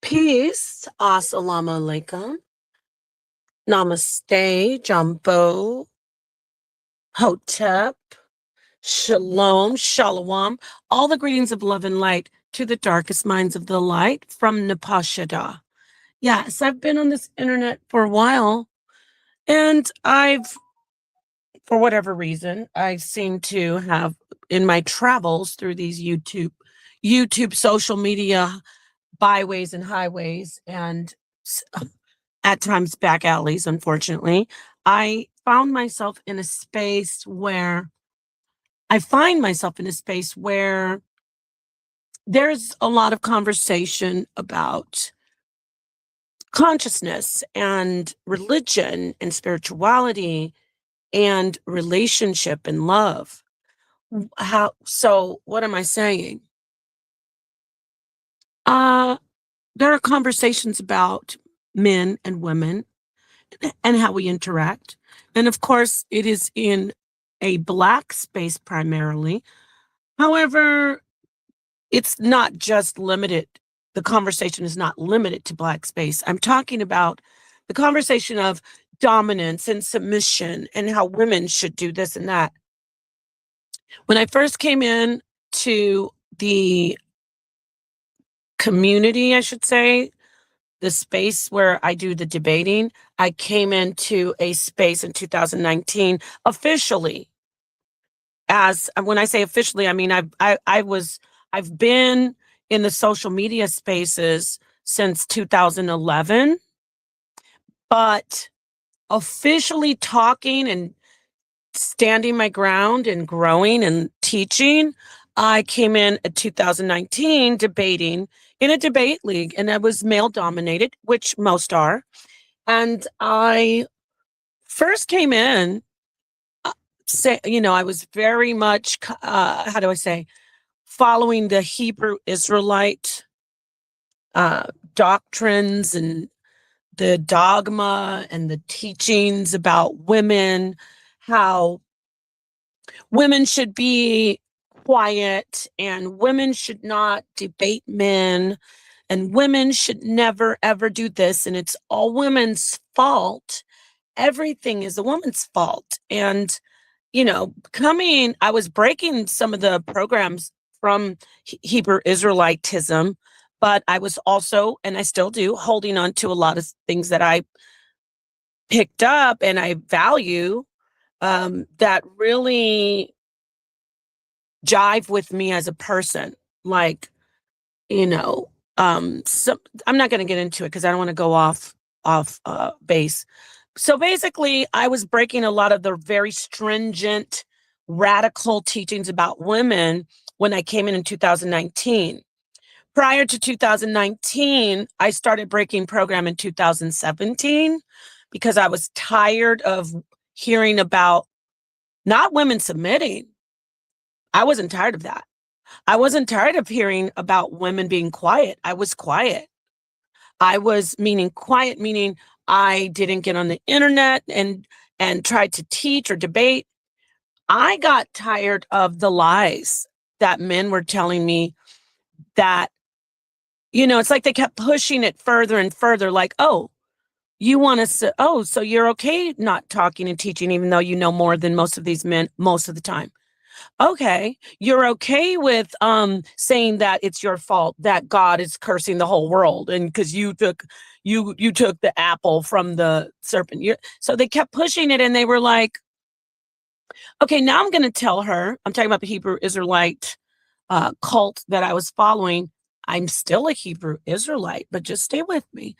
Peace. Assalamu alaikum. Namaste. Jumbo. Hotep. Shalom. Shalom. All the greetings of love and light to the darkest minds of the light from Napashada. Yes, I've been on this internet for a while, and for whatever reason, I seem to have in my travels through these YouTube social media byways and highways, and at times back alleys, unfortunately, I found myself in a space where I find myself in a space where there's a lot of conversation about consciousness and religion and spirituality and relationship and love. What am I saying? Uh, there are conversations about men and women and how we interact. And of course, it is in a Black space primarily. However, it's not just limited. The conversation is not limited to Black space. I'm talking about the conversation of dominance and submission and how women should do this and that. When I first came in to the community, I should say, the space where I do the debating, I came into a space in 2019 officially. As when I say officially, I mean I've been in the social media spaces since 2011, but officially talking and standing my ground and growing and teaching, I came in 2019 debating in a debate league, and I was male dominated, which most are. And I first came in, I was very much, how do I say, following the Hebrew Israelite doctrines and the dogma and the teachings about women, how women should be quiet and women should not debate men and women should never ever do this and it's all women's fault. Everything is a woman's fault. And I was breaking some of the programs from Hebrew Israelitism, but I was also, and I still do, holding on to a lot of things that I picked up and I value, that really jive with me as a person. Like, so I'm not going to get into it because I don't want to go off base. So basically, I was breaking a lot of the very stringent, radical teachings about women when I came in 2019. Prior to 2019, I started breaking program in 2017 because I was tired of hearing about not women submitting. I wasn't tired of that. I wasn't tired of hearing about women being quiet. I was quiet. I was meaning quiet, meaning I didn't get on the internet and tried to teach or debate. I got tired of the lies that men were telling me that, it's like they kept pushing it further and further, like, oh, you want to say, oh, so you're okay not talking and teaching, even though you know more than most of these men most of the time. Okay, you're okay with saying that it's your fault that God is cursing the whole world and because you took the apple from the serpent. So they kept pushing it and they were like, okay, now I'm going to tell her, I'm talking about the Hebrew Israelite cult that I was following. I'm still a Hebrew Israelite, but just stay with me.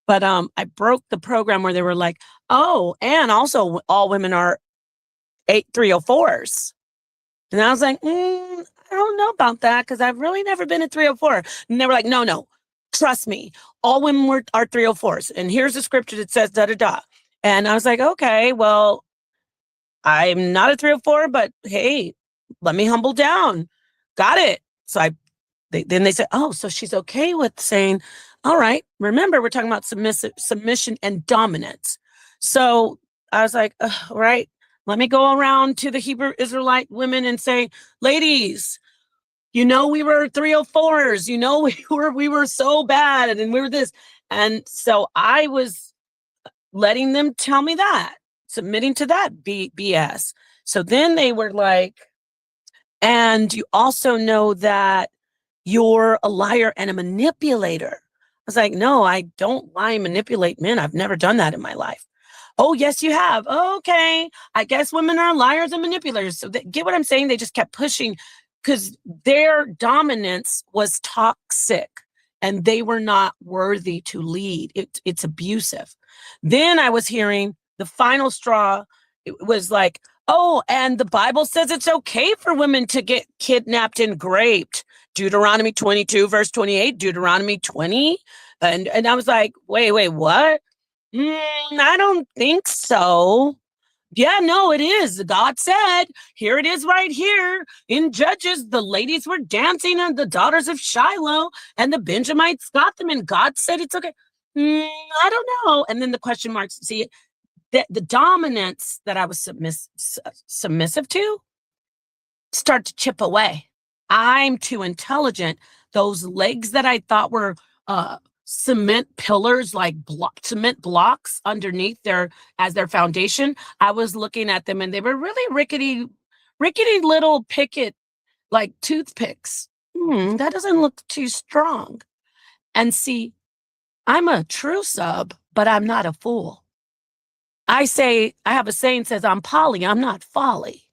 But I broke the program where they were like, oh, and also all women are 304s. And I was like, I don't know about that because I've really never been a 304. And they were like, no, trust me. All women are 304s. And here's the scripture that says da da da. And I was like, okay, well, I'm not a 304, but hey, let me humble down. Got it. So then they said, oh, so she's okay with saying, all right, remember, we're talking about submission and dominance. So I was like, all right, let me go around to the Hebrew Israelite women and say, ladies, we were 304s, we were so bad and we were this. And so I was letting them tell me that, submitting to that BS. So then they were like, and you also know that you're a liar and a manipulator. I was like, no, I don't lie and manipulate men. I've never done that in my life. Oh, yes, you have. Okay. I guess women are liars and manipulators. So get what I'm saying? They just kept pushing because their dominance was toxic and they were not worthy to lead. It's abusive. Then I was hearing the final straw. It was like, oh, and the Bible says it's okay for women to get kidnapped and raped. Deuteronomy 22, verse 28, Deuteronomy 20. And I was like, wait, what? I don't think so. Yeah, no, it is. God said, here it is right here in Judges. The ladies were dancing and the daughters of Shiloh and the Benjamites got them. And God said it's okay. I don't know. And then the question marks. See, the dominance that I was submissive to start to chip away. I'm too intelligent. Those legs that I thought were cement pillars, like cement blocks underneath as their foundation, I was looking at them and they were really rickety little picket, like toothpicks. That doesn't look too strong. And see, I'm a true sub, but I'm not a fool. I have a saying says, I'm poly, I'm not folly.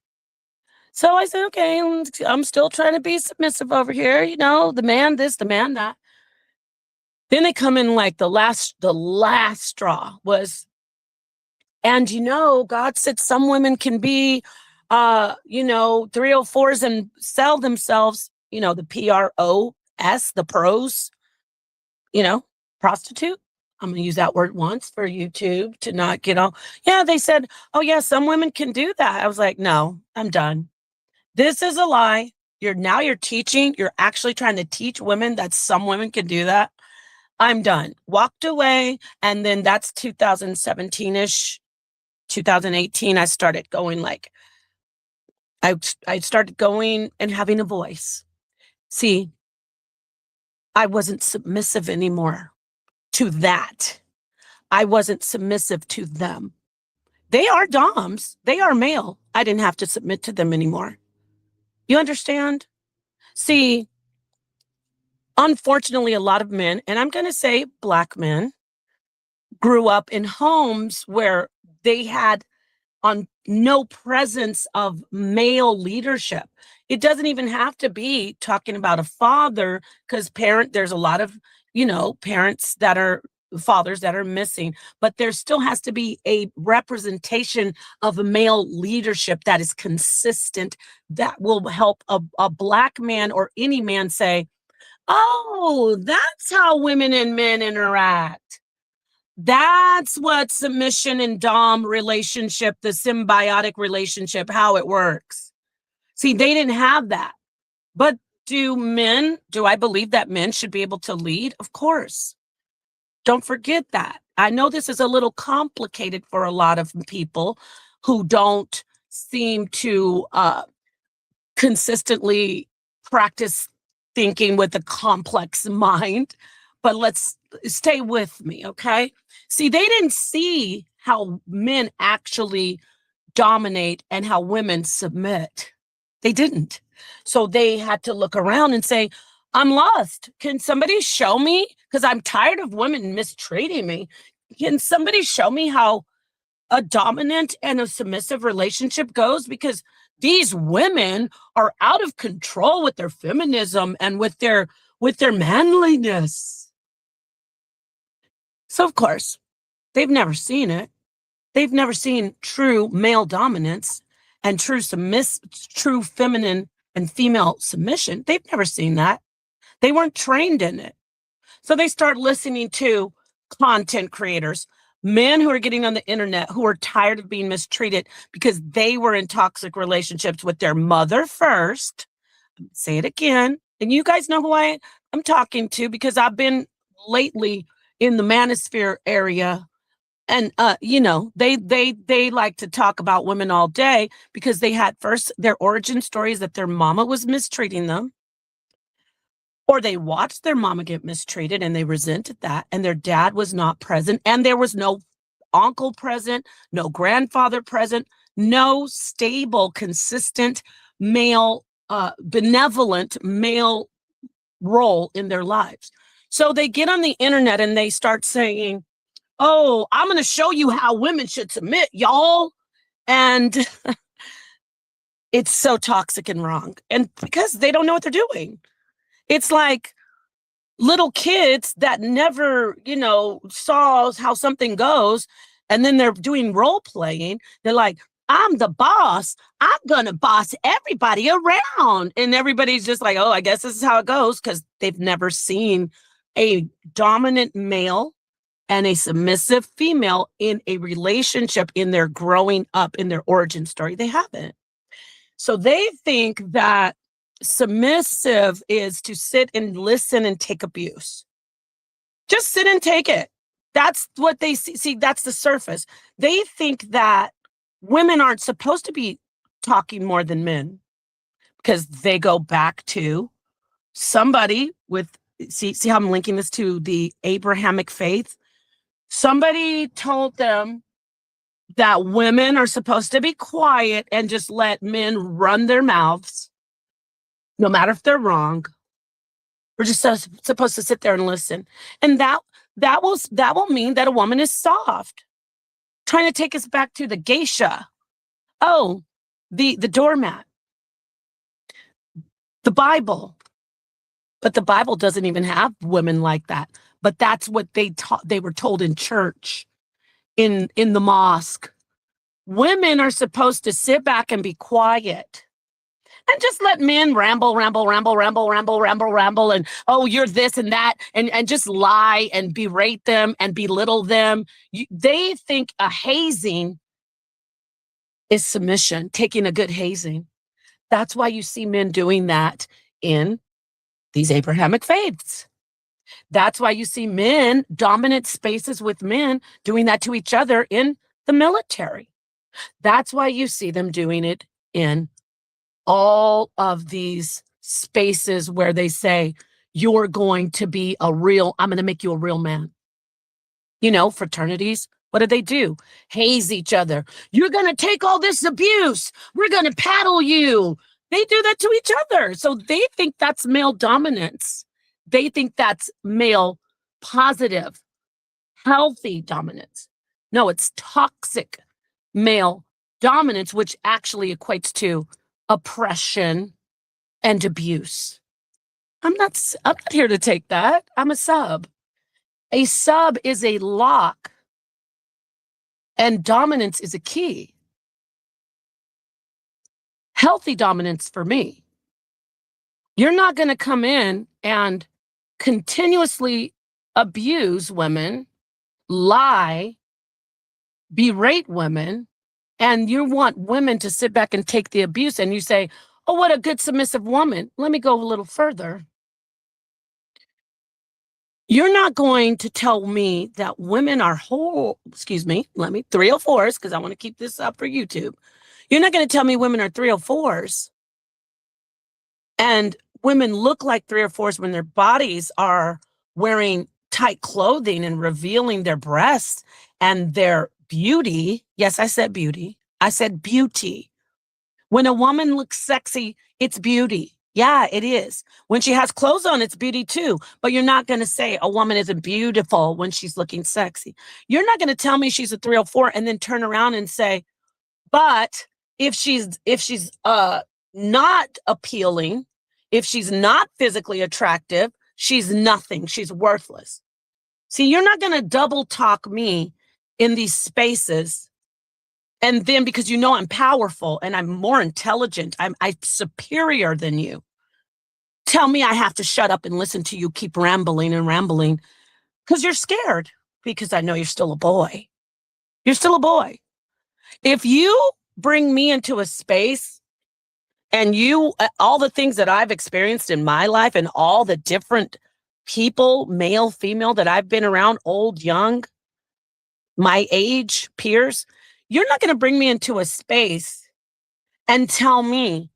So I said, okay, I'm still trying to be submissive over here. The man this, the man that. Then they come in like the last straw was, and God said some women can be, 304s and sell themselves, the PROS, the pros, prostitute. I'm going to use that word once for YouTube to not get all. Yeah, they said, oh, yeah, some women can do that. I was like, no, I'm done. This is a lie. You're teaching. You're actually trying to teach women that some women can do that. I'm done. Walked away. And then that's 2017-ish, 2018. I started going I started going and having a voice. See, I wasn't submissive anymore to that. I wasn't submissive to them. They are doms. They are male. I didn't have to submit to them anymore. You understand? See, unfortunately, a lot of men, and I'm going to say Black men, grew up in homes where they had no presence of male leadership. It doesn't even have to be talking about a father, because there's a lot of, parents that are fathers that are missing, but there still has to be a representation of a male leadership that is consistent, that will help a Black man or any man say, oh, that's how women and men interact. That's what submission and dom relationship, the symbiotic relationship, how it works. See, they didn't have that. But do I believe that men should be able to lead? Of course. Don't forget that. I know this is a little complicated for a lot of people who don't seem to consistently practice thinking with a complex mind, but let's stay with me, okay? See, they didn't see how men actually dominate and how women submit. They didn't. So they had to look around and say, I'm lost. Can somebody show me? Because I'm tired of women mistreating me. Can somebody show me how a dominant and a submissive relationship goes? Because these women are out of control with their feminism and with their manliness. So of course, they've never seen it. They've never seen true male dominance and true feminine and female submission. They've never seen that. They weren't trained in it. So they start listening to content creators, men who are getting on the internet who are tired of being mistreated because they were in toxic relationships with their mother first. Say it again. And you guys know who I'm talking to, because I've been lately in the manosphere area. And, they like to talk about women all day because they had first their origin stories that their mama was mistreating them. Or they watched their mama get mistreated and they resented that, and their dad was not present, and there was no uncle present, no grandfather present, no stable, consistent male, benevolent male role in their lives. So they get on the internet and they start saying, "Oh, I'm going to show you how women should submit, y'all." And it's so toxic and wrong. And because they don't know what they're doing. It's like little kids that never, saw how something goes. And then they're doing role playing. They're like, "I'm the boss. I'm going to boss everybody around." And everybody's just like, "Oh, I guess this is how it goes," because they've never seen a dominant male and a submissive female in a relationship in their growing up, in their origin story. They haven't. So they think that submissive is to sit and listen and take abuse. Just sit and take it. That's what they see. See, that's the surface. They think that women aren't supposed to be talking more than men because they go back to somebody with, see how I'm linking this to the Abrahamic faith? Somebody told them that women are supposed to be quiet and just let men run their mouths, no matter if they're wrong. We're just supposed to sit there and listen. And that will mean that a woman is soft. Trying to take us back to the geisha. Oh, the doormat. The Bible. But the Bible doesn't even have women like that. But that's what they were told in church, in the mosque. Women are supposed to sit back and be quiet and just let men ramble, and, "Oh, you're this and that," and just lie and berate them and belittle them. They think a hazing is submission, taking a good hazing. That's why you see men doing that in these Abrahamic faiths. That's why you see men, dominant spaces with men, doing that to each other in the military. That's why you see them doing it in all of these spaces where they say, "You're going to be I'm going to make you a real man." Fraternities, what do? Haze each other. "You're going to take all this abuse. We're going to paddle you." They do that to each other. So they think that's male dominance. They think that's male positive, healthy dominance. No, it's toxic male dominance, which actually equates to oppression and abuse. I'm not here to take that. I'm a sub. A sub is a lock, and dominance is a key. Healthy dominance for me. You're not going to come in and continuously abuse women, lie, berate women, and you want women to sit back and take the abuse, and you say, "Oh, what a good submissive woman." Let me go a little further. You're not going to tell me that women are 304s, because I want to keep this up for YouTube. You're not going to tell me women are 304s and women look like 304s when their bodies are wearing tight clothing and revealing their breasts and their beauty. Yes, I said beauty. I said beauty. When a woman looks sexy, it's beauty. Yeah, it is. When she has clothes on, it's beauty too. But you're not going to say a woman isn't beautiful when she's looking sexy. You're not going to tell me she's a 304 and then turn around and say, "But if she's not appealing, if she's not physically attractive, she's nothing. She's worthless." See, you're not going to double talk me in these spaces. And then because I'm powerful and I'm more intelligent, I'm superior than you, tell me I have to shut up and listen to you keep rambling because you're scared, because I know you're still a boy. You're still a boy. If you bring me into a space and all the things that I've experienced in my life and all the different people, male, female, that I've been around, old, young, my age, peers, you're not going to bring me into a space and tell me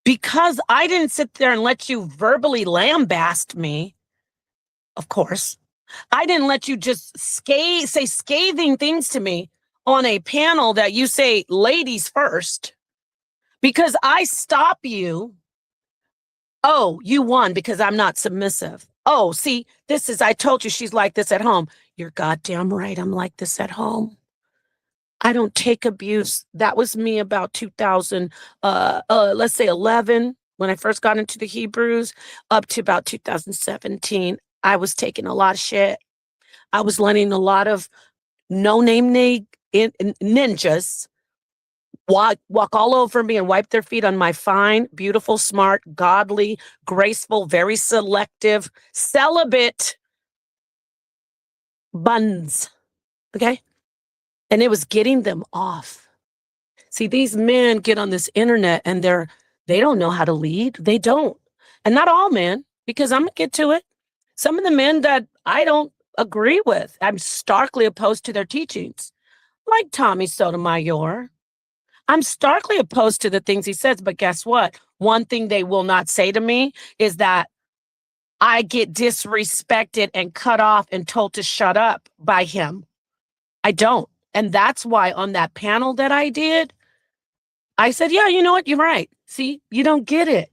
because I didn't sit there and let you verbally lambaste me, of course. I didn't let you just say scathing things to me on a panel that you say ladies first, because I stop you. Oh, you won because I'm not submissive. Oh, see, I told you she's like this at home. You're goddamn right. I'm like this at home. I don't take abuse. That was me about 2000, let's say 11, when I first got into the Hebrews, up to about 2017. I was taking a lot of shit. I was letting a lot of no-name ninjas walk all over me and wipe their feet on my fine, beautiful, smart, godly, graceful, very selective, celibate buns. Okay? And it was getting them off. See, these men get on this internet and they don't know how to lead. They don't. And not all men, because I'm gonna get to it. Some of the men that I don't agree with, I'm starkly opposed to their teachings, like Tommy Sotomayor. I'm starkly opposed to the things he says, but guess what? One thing they will not say to me is that I get disrespected and cut off and told to shut up by him. I don't. And that's why on that panel that I did, I said, yeah, you know what? You're right. See, you don't get it.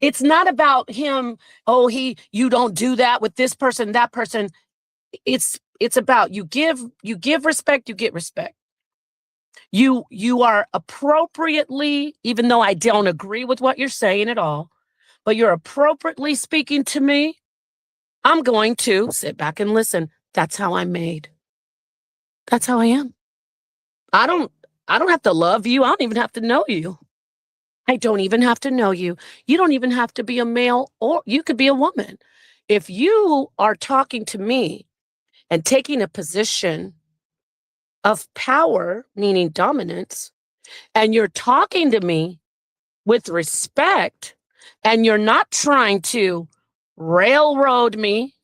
It's not about him. Oh, you don't do that with this person, that person. It's about you give respect, you get respect. You are appropriately, even though I don't agree with what you're saying at all, but you're appropriately speaking to me. I'm going to sit back and listen. That's how I'm made. That's how I am. I don't have to love you. I don't even have to know you. I don't even have to know you. You don't even have to be a male, or you could be a woman. If you are talking to me and taking a position of power, meaning dominance, and you're talking to me with respect, and you're not trying to railroad me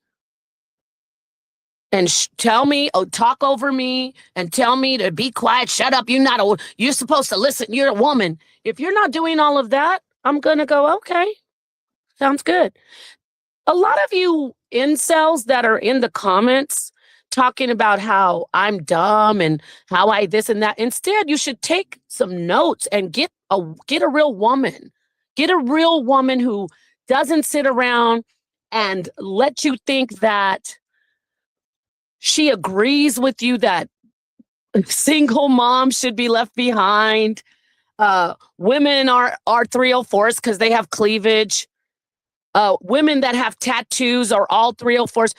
and tell me, talk over me and tell me to be quiet, shut up, you're supposed to listen, you're a woman. If you're not doing all of that, I'm going to go, okay, sounds good. A lot of you incels that are in the comments talking about how I'm dumb and how I this and that. Instead, you should take some notes and get a real woman. Get a real woman who doesn't sit around and let you think that she agrees with you that single moms should be left behind. Women are 304s because they have cleavage. Women that have tattoos are all 304s.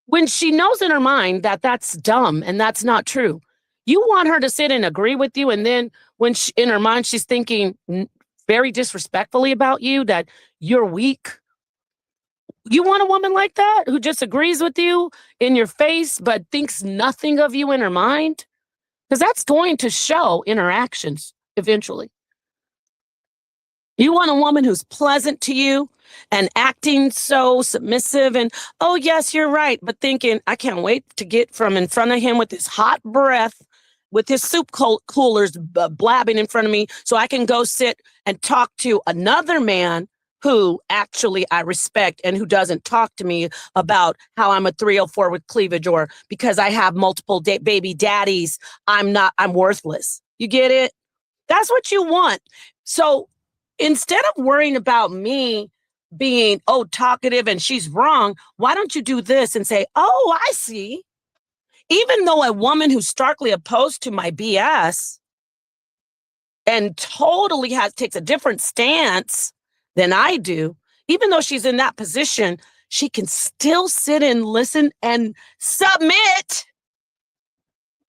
When she knows in her mind that that's dumb and that's not true, you want her to sit and agree with you. And then when in her mind, she's thinking very disrespectfully about you, that you're weak. You want a woman like that who just agrees with you in your face, but thinks nothing of you in her mind? Because that's going to show interactions eventually. You want a woman who's pleasant to you and acting so submissive and, oh, yes, you're right, but thinking, I can't wait to get from in front of him with his hot breath, with his soup coolers blabbing in front of me, so I can go sit and talk to another man who actually I respect and who doesn't talk to me about how I'm a 304 with cleavage, or because I have multiple baby daddies, I'm worthless. You get it? That's what you want. So instead of worrying about me being, talkative and she's wrong, why don't you do this and say, oh, I see. Even though a woman who's starkly opposed to my BS and totally takes a different stance than I do, even though she's in that position, she can still sit and listen and submit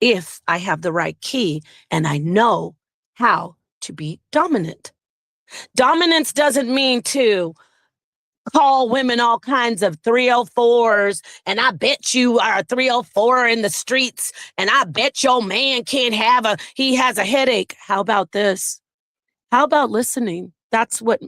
if I have the right key and I know how to be dominant. Dominance doesn't mean to call women all kinds of 304s, and I bet you are a 304 in the streets, and I bet your man he has a headache. How about this? How about listening? That's what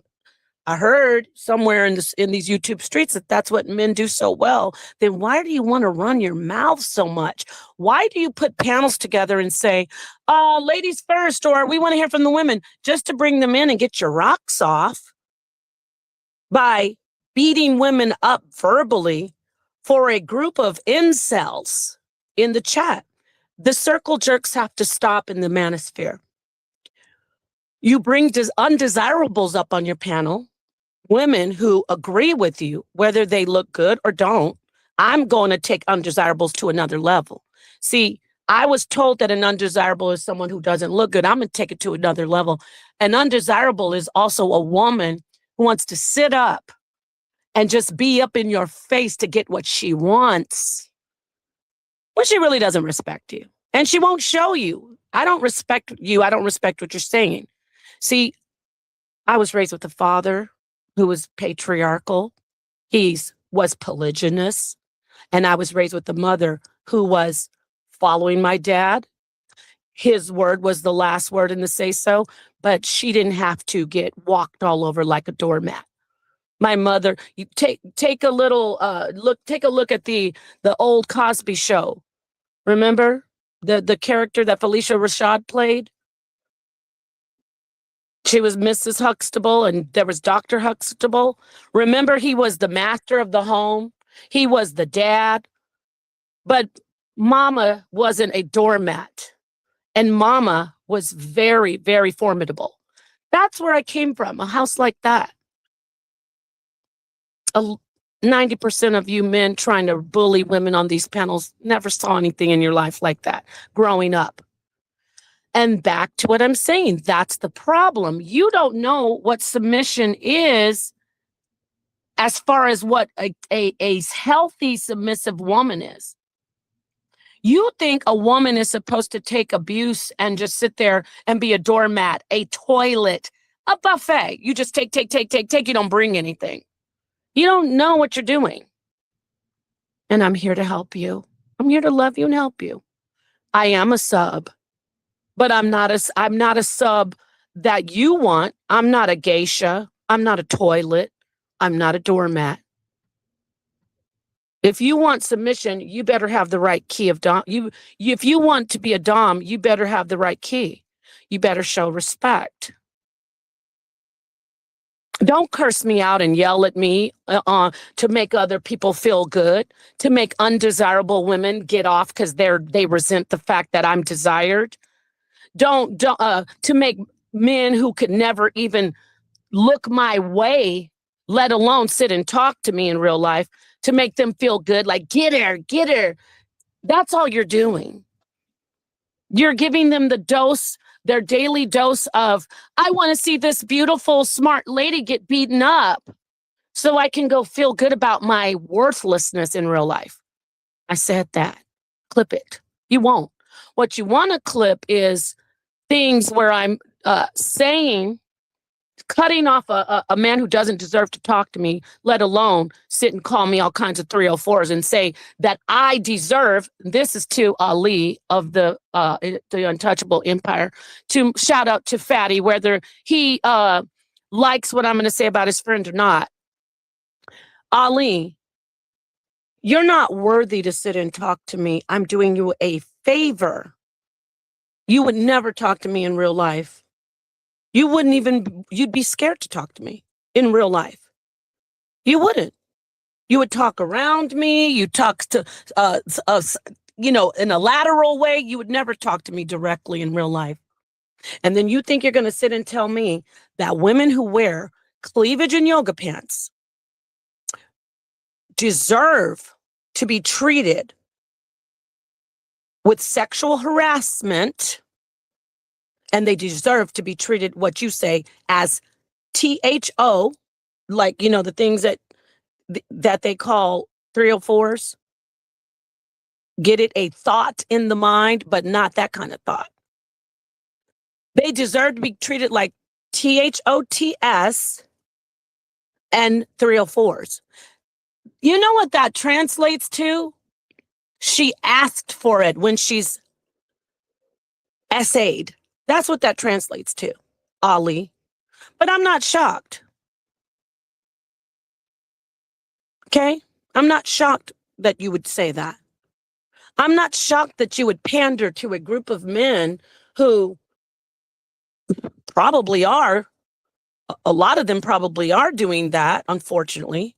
I heard somewhere in these YouTube streets that that's what men do so well. Then why do you want to run your mouth so much? Why do you put panels together and say, ladies first, or we want to hear from the women, just to bring them in and get your rocks off by beating women up verbally for a group of incels in the chat? The circle jerks have to stop in the manosphere. You bring undesirables up on your panel, women who agree with you, whether they look good or don't. I'm going to take undesirables to another level. See, I was told that an undesirable is someone who doesn't look good. I'm going to take it to another level. An undesirable is also a woman who wants to sit up and just be up in your face to get what she wants, when she really doesn't respect you. And she won't show you. I don't respect you. I don't respect what you're saying. See, I was raised with a father who was patriarchal. He was polygynous. And I was raised with a mother who was following my dad. His word was the last word in the say-so, but she didn't have to get walked all over like a doormat. My mother, you take a little take a look at the old Cosby Show. Remember the character that Felicia Rashad played? She was Mrs. Huxtable and there was Dr. Huxtable. Remember, he was the master of the home. He was the dad. But Mama wasn't a doormat. And Mama was very, very formidable. That's where I came from, a house like that. 90% of you men trying to bully women on these panels never saw anything in your life like that growing up. And back to what I'm saying, that's the problem. You don't know what submission is as far as what a healthy submissive woman is. You think a woman is supposed to take abuse and just sit there and be a doormat, a toilet, a buffet. You just take. You don't bring anything. You don't know what you're doing. And I'm here to help you. I'm here to love you and help you. I am a sub. But I'm not a sub that you want. I'm not a geisha. I'm not a toilet. I'm not a doormat. If you want submission, you better have the right key of dom. If you want to be a dom, you better have the right key. You better show respect. Don't curse me out and yell at me to make other people feel good, to make undesirable women get off because they resent the fact that I'm desired. Don't to make men who could never even look my way, let alone sit and talk to me in real life, to make them feel good, like get her. That's all you're doing. You're giving them their daily dose of, I want to see this beautiful, smart lady get beaten up so I can go feel good about my worthlessness in real life. I said that. Clip it. You won't. What you want to clip is things where I'm cutting off a man who doesn't deserve to talk to me, let alone sit and call me all kinds of 304s and say that I deserve. This is to Ali of the Untouchable Empire. To shout out to Fatty, whether he likes what I'm going to say about his friend or not. Ali, you're not worthy to sit and talk to me. I'm doing you a favor. You would never talk to me in real life. You'd be scared to talk to me in real life. You wouldn't. You would talk around me. You talk to, in a lateral way. You would never talk to me directly in real life. And then you think you're going to sit and tell me that women who wear cleavage and yoga pants deserve to be treated with sexual harassment, and they deserve to be treated, what you say, as THO, like, the things that they call 304s. Get it? A thought in the mind, but not that kind of thought. They deserve to be treated like THOTS and 304s. You know what that translates to? She asked for it when she's essayed. That's what that translates to, Ali. But I'm not shocked. Okay? I'm not shocked that you would say that. I'm not shocked that you would pander to a group of men who probably are, a lot of them probably are doing that, unfortunately.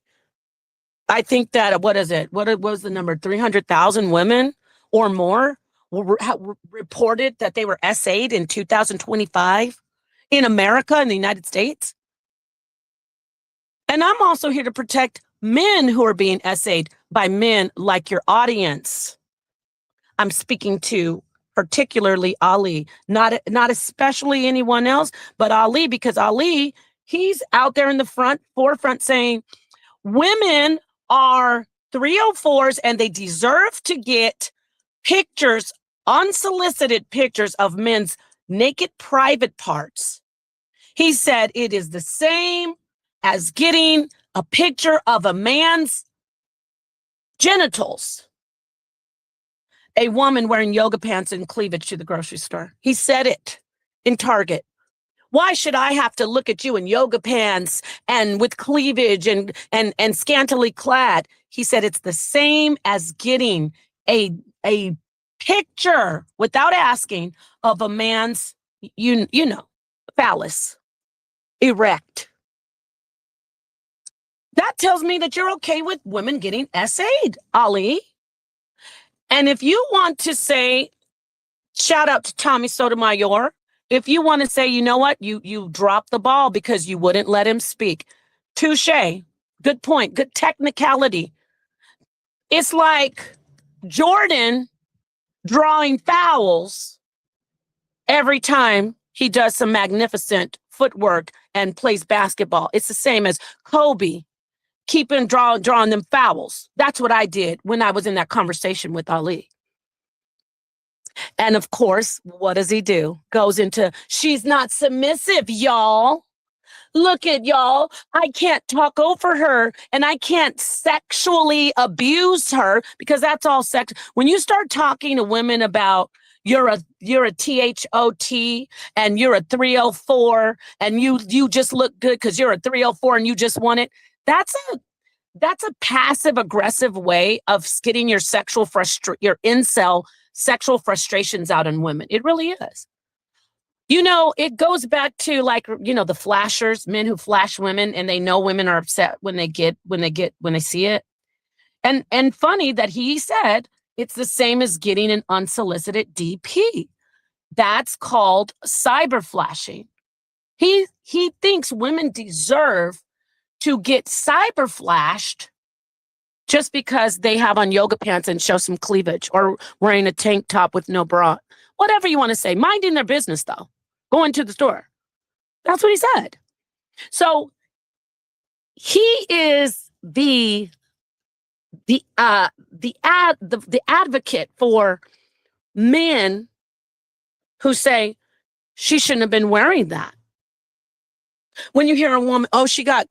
I think that, what is it? What was the number? 300,000 women or more reported that they were SA'd in 2025 in America, in the United States. And I'm also here to protect men who are being SA'd by men like your audience. I'm speaking to particularly Ali, not especially anyone else, but Ali, because Ali, he's out there in the forefront saying women are 304s and they deserve to get pictures, unsolicited pictures of men's naked private parts. He said it is the same as getting a picture of a man's genitals. A woman wearing yoga pants and cleavage to the grocery store. He said it in Target. Why should I have to look at you in yoga pants and with cleavage and scantily clad? He said it's the same as getting a picture without asking of a man's, you know, phallus erect. That tells me that you're okay with women getting SA'd, Ali. And if you want to say, shout out to Tommy Sotomayor, if you want to say, you know what, you dropped the ball because you wouldn't let him speak. Touche. Good point. Good technicality. It's like Jordan drawing fouls every time he does some magnificent footwork and plays basketball. It's the same as Kobe drawing them fouls. That's what I did when I was in that conversation with Ali. And of course, what does he do? Goes into, she's not submissive, y'all. Look at y'all. I can't talk over her and I can't sexually abuse her because that's all sex. When you start talking to women about you're a THOT and you're a 304 and you just look good because you're a 304 and you just want it. That's a passive aggressive way of getting your your incel sexual frustrations out on women. It really is. You know, it goes back to, like, you know, the flashers, men who flash women and they know women are upset when they see it. And funny that he said it's the same as getting an unsolicited DP. That's called cyber flashing. He thinks women deserve to get cyber flashed just because they have on yoga pants and show some cleavage or wearing a tank top with no bra. Whatever you want to say, minding their business though, going to the store. That's what he said. So he is the advocate for men who say she shouldn't have been wearing that. When you hear a woman, oh, she got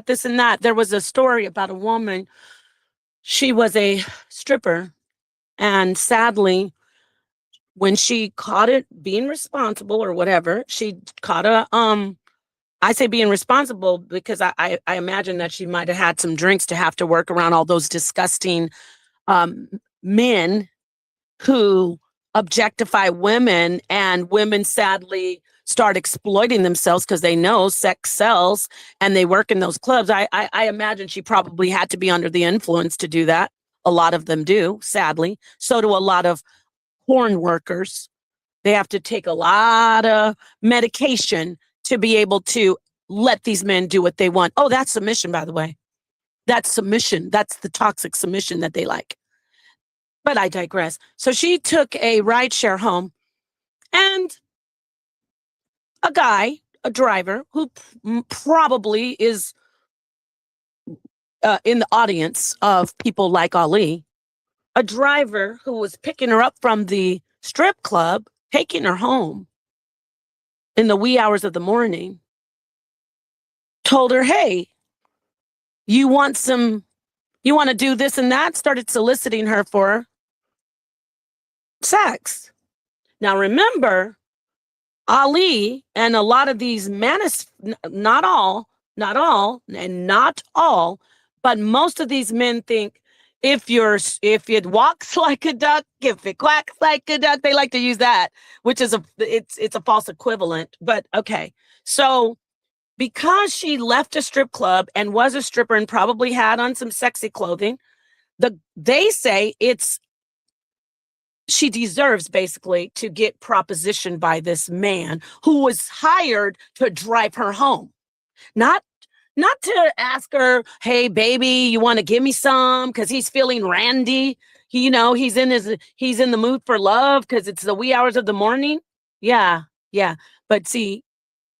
this and that. There was a story about a woman. She was a stripper, and sadly, when she caught it being responsible or whatever, she caught I say being responsible because I imagine that she might have had some drinks to have to work around all those disgusting men who objectify women, and women sadly start exploiting themselves because they know sex sells and they work in those clubs. I imagine she probably had to be under the influence to do that. A lot of them do, sadly. So do a lot of porn workers. They have to take a lot of medication to be able to let these men do what they want. Oh, that's submission, by the way. That's submission. That's the toxic submission that they like. But I digress. So she took a rideshare home, and a guy, a driver, who probably is in the audience of people like Ali, a driver who was picking her up from the strip club, taking her home in the wee hours of the morning, told her, hey, you want to do this and that, started soliciting her for sex. Now, remember, Ali and a lot of these not all, But most of these men think if it walks like a duck, if it quacks like a duck, they like to use that, which is it's a false equivalent. But okay. So because she left a strip club and was a stripper and probably had on some sexy clothing, they say she deserves basically to get propositioned by this man who was hired to drive her home. Not to ask her, hey baby, you want to give me some because he's feeling randy. He's in the mood for love because it's the wee hours of the morning. Yeah. But see,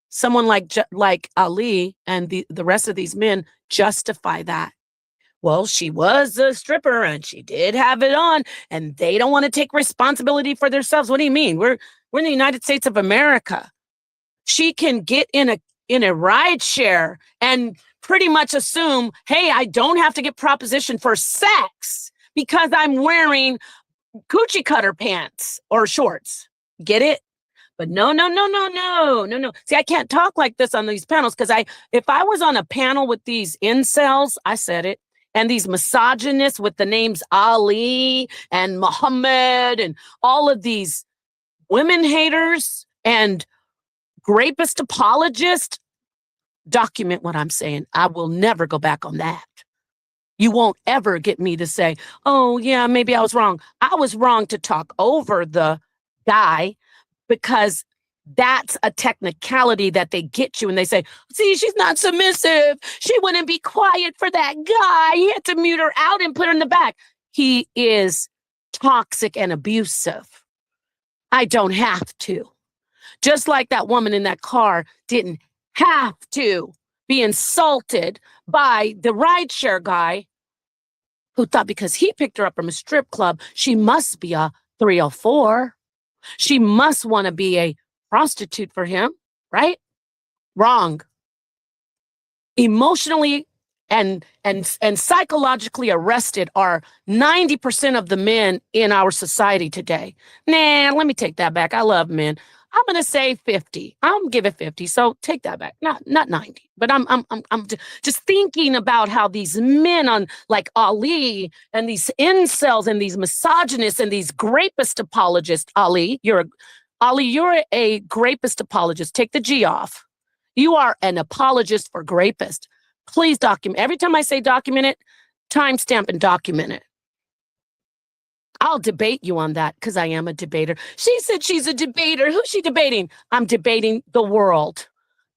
someone like Ali and the rest of these men justify that. Well, she was a stripper and she did have it on, and they don't want to take responsibility for themselves. What do you mean? We're in the United States of America. She can get in a ride share and pretty much assume, hey, I don't have to get propositioned for sex because I'm wearing coochie cutter pants or shorts. Get it? But no. See, I can't talk like this on these panels because if I was on a panel with these incels, I said it, and these misogynists with the names Ali and Muhammad and all of these women haters and rapist apologists, document what I'm saying. I will never go back on that. You won't ever get me to say, oh, yeah, maybe I was wrong. I was wrong to talk over the guy because that's a technicality that they get you and they say, see, she's not submissive. She wouldn't be quiet for that guy. He had to mute her out and put her in the back. He is toxic and abusive. I don't have to. Just like that woman in that car didn't have to be insulted by the rideshare guy who thought because he picked her up from a strip club, she must be a 304. She must want to be a prostitute for him, right? Wrong. Emotionally and psychologically arrested are 90% of the men in our society today. Nah, let me take that back. I love men. I'm going to say 50. I'm give it 50. So take that back. Not 90. But I'm just thinking about how these men on like Ali and these incels and these misogynists and these rapist apologists. Ali, you're a rapist apologist. Take the G off. You are an apologist for rapist. Please document. Every time I say document it, timestamp and document it. I'll debate you on that because I am a debater. She said she's a debater. Who's she debating? I'm debating the world.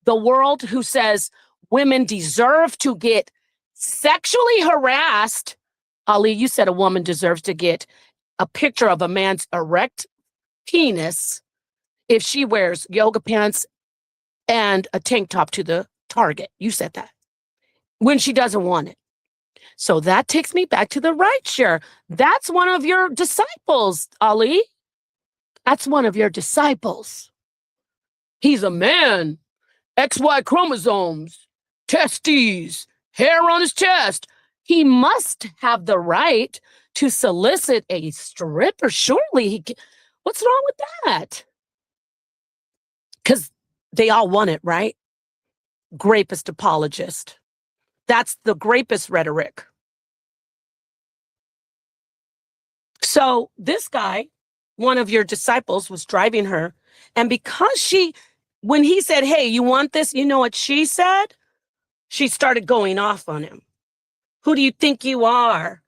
The world who says women deserve to get sexually harassed. Ali, you said a woman deserves to get a picture of a man's erect penis if she wears yoga pants and a tank top to the Target. You said that. When she doesn't want it. So that takes me back to the rideshare. That's one of your disciples, Ali. That's one of your disciples. He's a man. XY chromosomes, testes, hair on his chest. He must have the right to solicit a stripper. Surely what's wrong with that? Because they all want it, right? Rapist apologist. That's the rapist rhetoric. So this guy, one of your disciples, was driving her. And because when he said, hey, you want this? You know what she said? She started going off on him. Who do you think you are?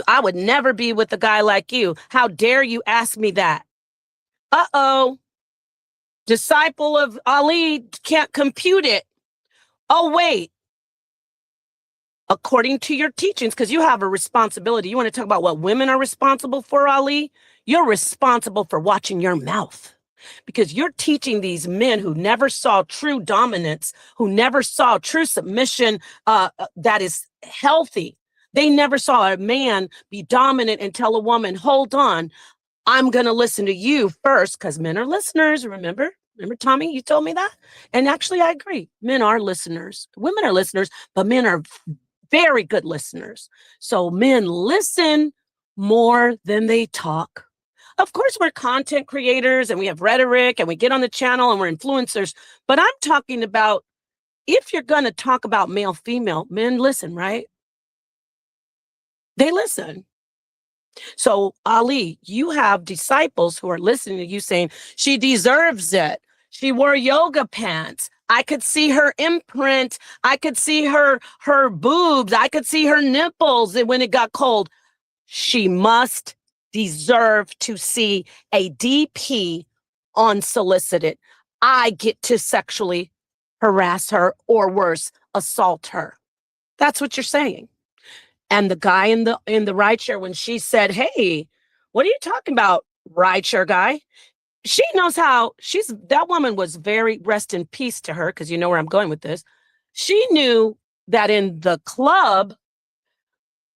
I would never be with a guy like you. How dare you ask me that? Uh-oh. Disciple of Ali can't compute it. Oh, wait. According to your teachings, because you have a responsibility. You want to talk about what women are responsible for, Ali? You're responsible for watching your mouth. Because you're teaching these men who never saw true dominance, who never saw true submission that is healthy. They never saw a man be dominant and tell a woman, hold on, I'm going to listen to you first, because men are listeners, remember? Remember, Tommy, you told me that? And actually, I agree. Men are listeners. Women are listeners, but men are very good listeners. So men listen more than they talk. Of course, we're content creators and we have rhetoric and we get on the channel and we're influencers. But I'm talking about if you're going to talk about male, female, men listen, right? They listen. So, Ali, you have disciples who are listening to you saying, she deserves it. She wore yoga pants. I could see her imprint. I could see her boobs. I could see her nipples when it got cold. She must deserve to see a DP unsolicited. I get to sexually harass her or worse, assault her. That's what you're saying. And the guy in the rideshare, when she said, "Hey, what are you talking about, rideshare guy?" She knows how that woman was very rest in peace to her, because you know where I'm going with this. She knew that in the club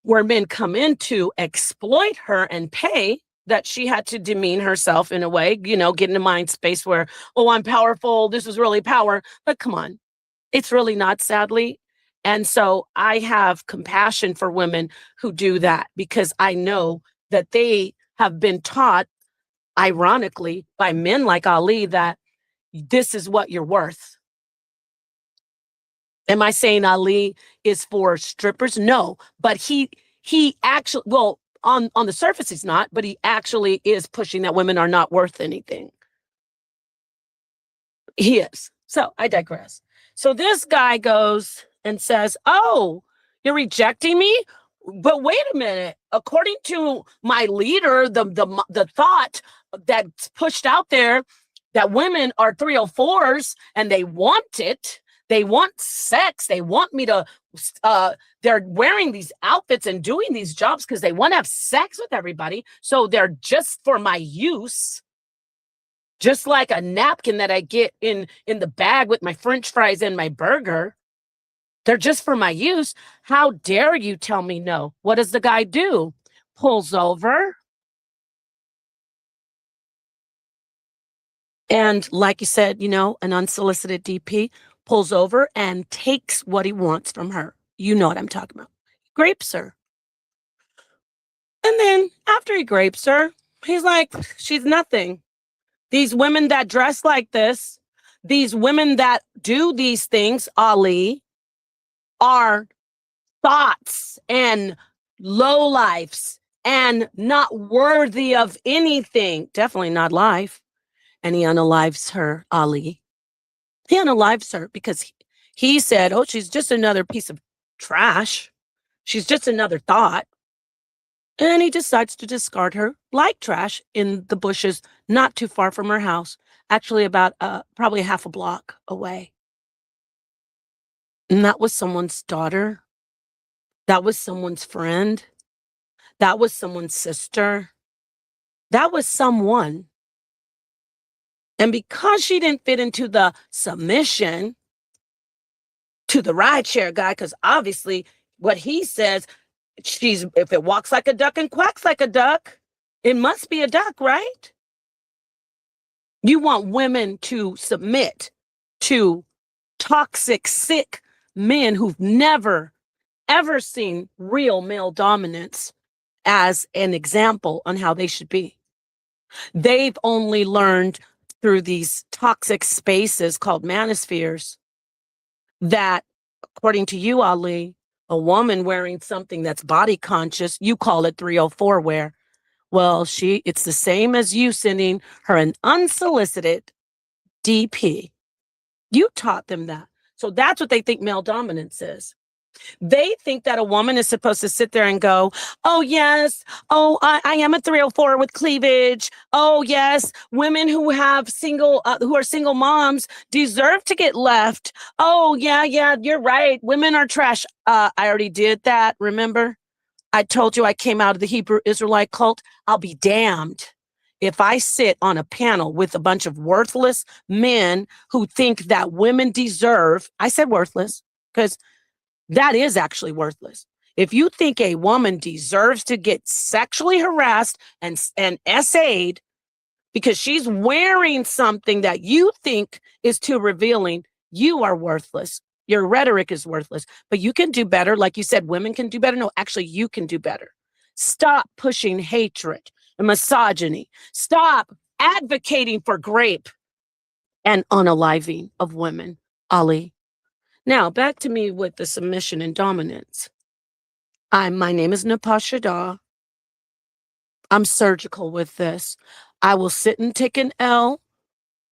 where men come in to exploit her and pay, that she had to demean herself in a way, get in a mind space where, oh, I'm powerful. This is really power. But come on, it's really not, sadly. And so I have compassion for women who do that, because I know that they have been taught, ironically, by men like Ali, that this is what you're worth. Am I saying Ali is for strippers? No, but he actually, well, on the surface he's not, but he actually is pushing that women are not worth anything. He is. So I digress. So this guy goes and says, "Oh, you're rejecting me? But wait a minute. According to my leader, the thought that's pushed out there, that women are 304s and they want it. They want sex. They want me to they're wearing these outfits and doing these jobs because they want to have sex with everybody. So they're just for my use." Just like a napkin that I get in the bag with my French fries and my burger. They're just for my use. How dare you tell me no? What does the guy do? Pulls over. And like you said, an unsolicited DP pulls over and takes what he wants from her. You know what I'm talking about. Grapes her. And then after he grapes her, he's like, she's nothing. These women that dress like this, these women that do these things, Ali, are thoughts and lowlifes and not worthy of anything. Definitely not life. And he unalives her, Ali. He unalives her because he said, "Oh, she's just another piece of trash. She's just another thought." And he decides to discard her like trash in the bushes not too far from her house, actually about probably half a block away. And that was someone's daughter. That was someone's friend. That was someone's sister. That was someone. And because she didn't fit into the submission to the rideshare guy, because obviously what he says, if it walks like a duck and quacks like a duck, it must be a duck, right? You want women to submit to toxic, sick men who've never, ever seen real male dominance as an example on how they should be. They've only learned through these toxic spaces called manospheres that, according to you, Ali, a woman wearing something that's body conscious, you call it 304 wear. Well, it's the same as you sending her an unsolicited DP. You taught them that. So that's what they think male dominance is. They think that a woman is supposed to sit there and go, "Oh, yes. Oh, I am a 304 with cleavage. Oh, yes. Women who are single moms deserve to get left. Oh, yeah, you're right. Women are trash." I already did that. Remember? I told you I came out of the Hebrew Israelite cult. I'll be damned if I sit on a panel with a bunch of worthless men who think that women deserve, I said worthless, because that is actually worthless. If you think a woman deserves to get sexually harassed and SA'd because she's wearing something that you think is too revealing, you are worthless. Your rhetoric is worthless, but you can do better. Like you said, women can do better. No, actually, you can do better. Stop pushing hatred and misogyny. Stop advocating for rape and unaliving of women, Ali. Now, back to me with the submission and dominance. My name is Napasha Daw. I'm surgical with this. I will sit and take an L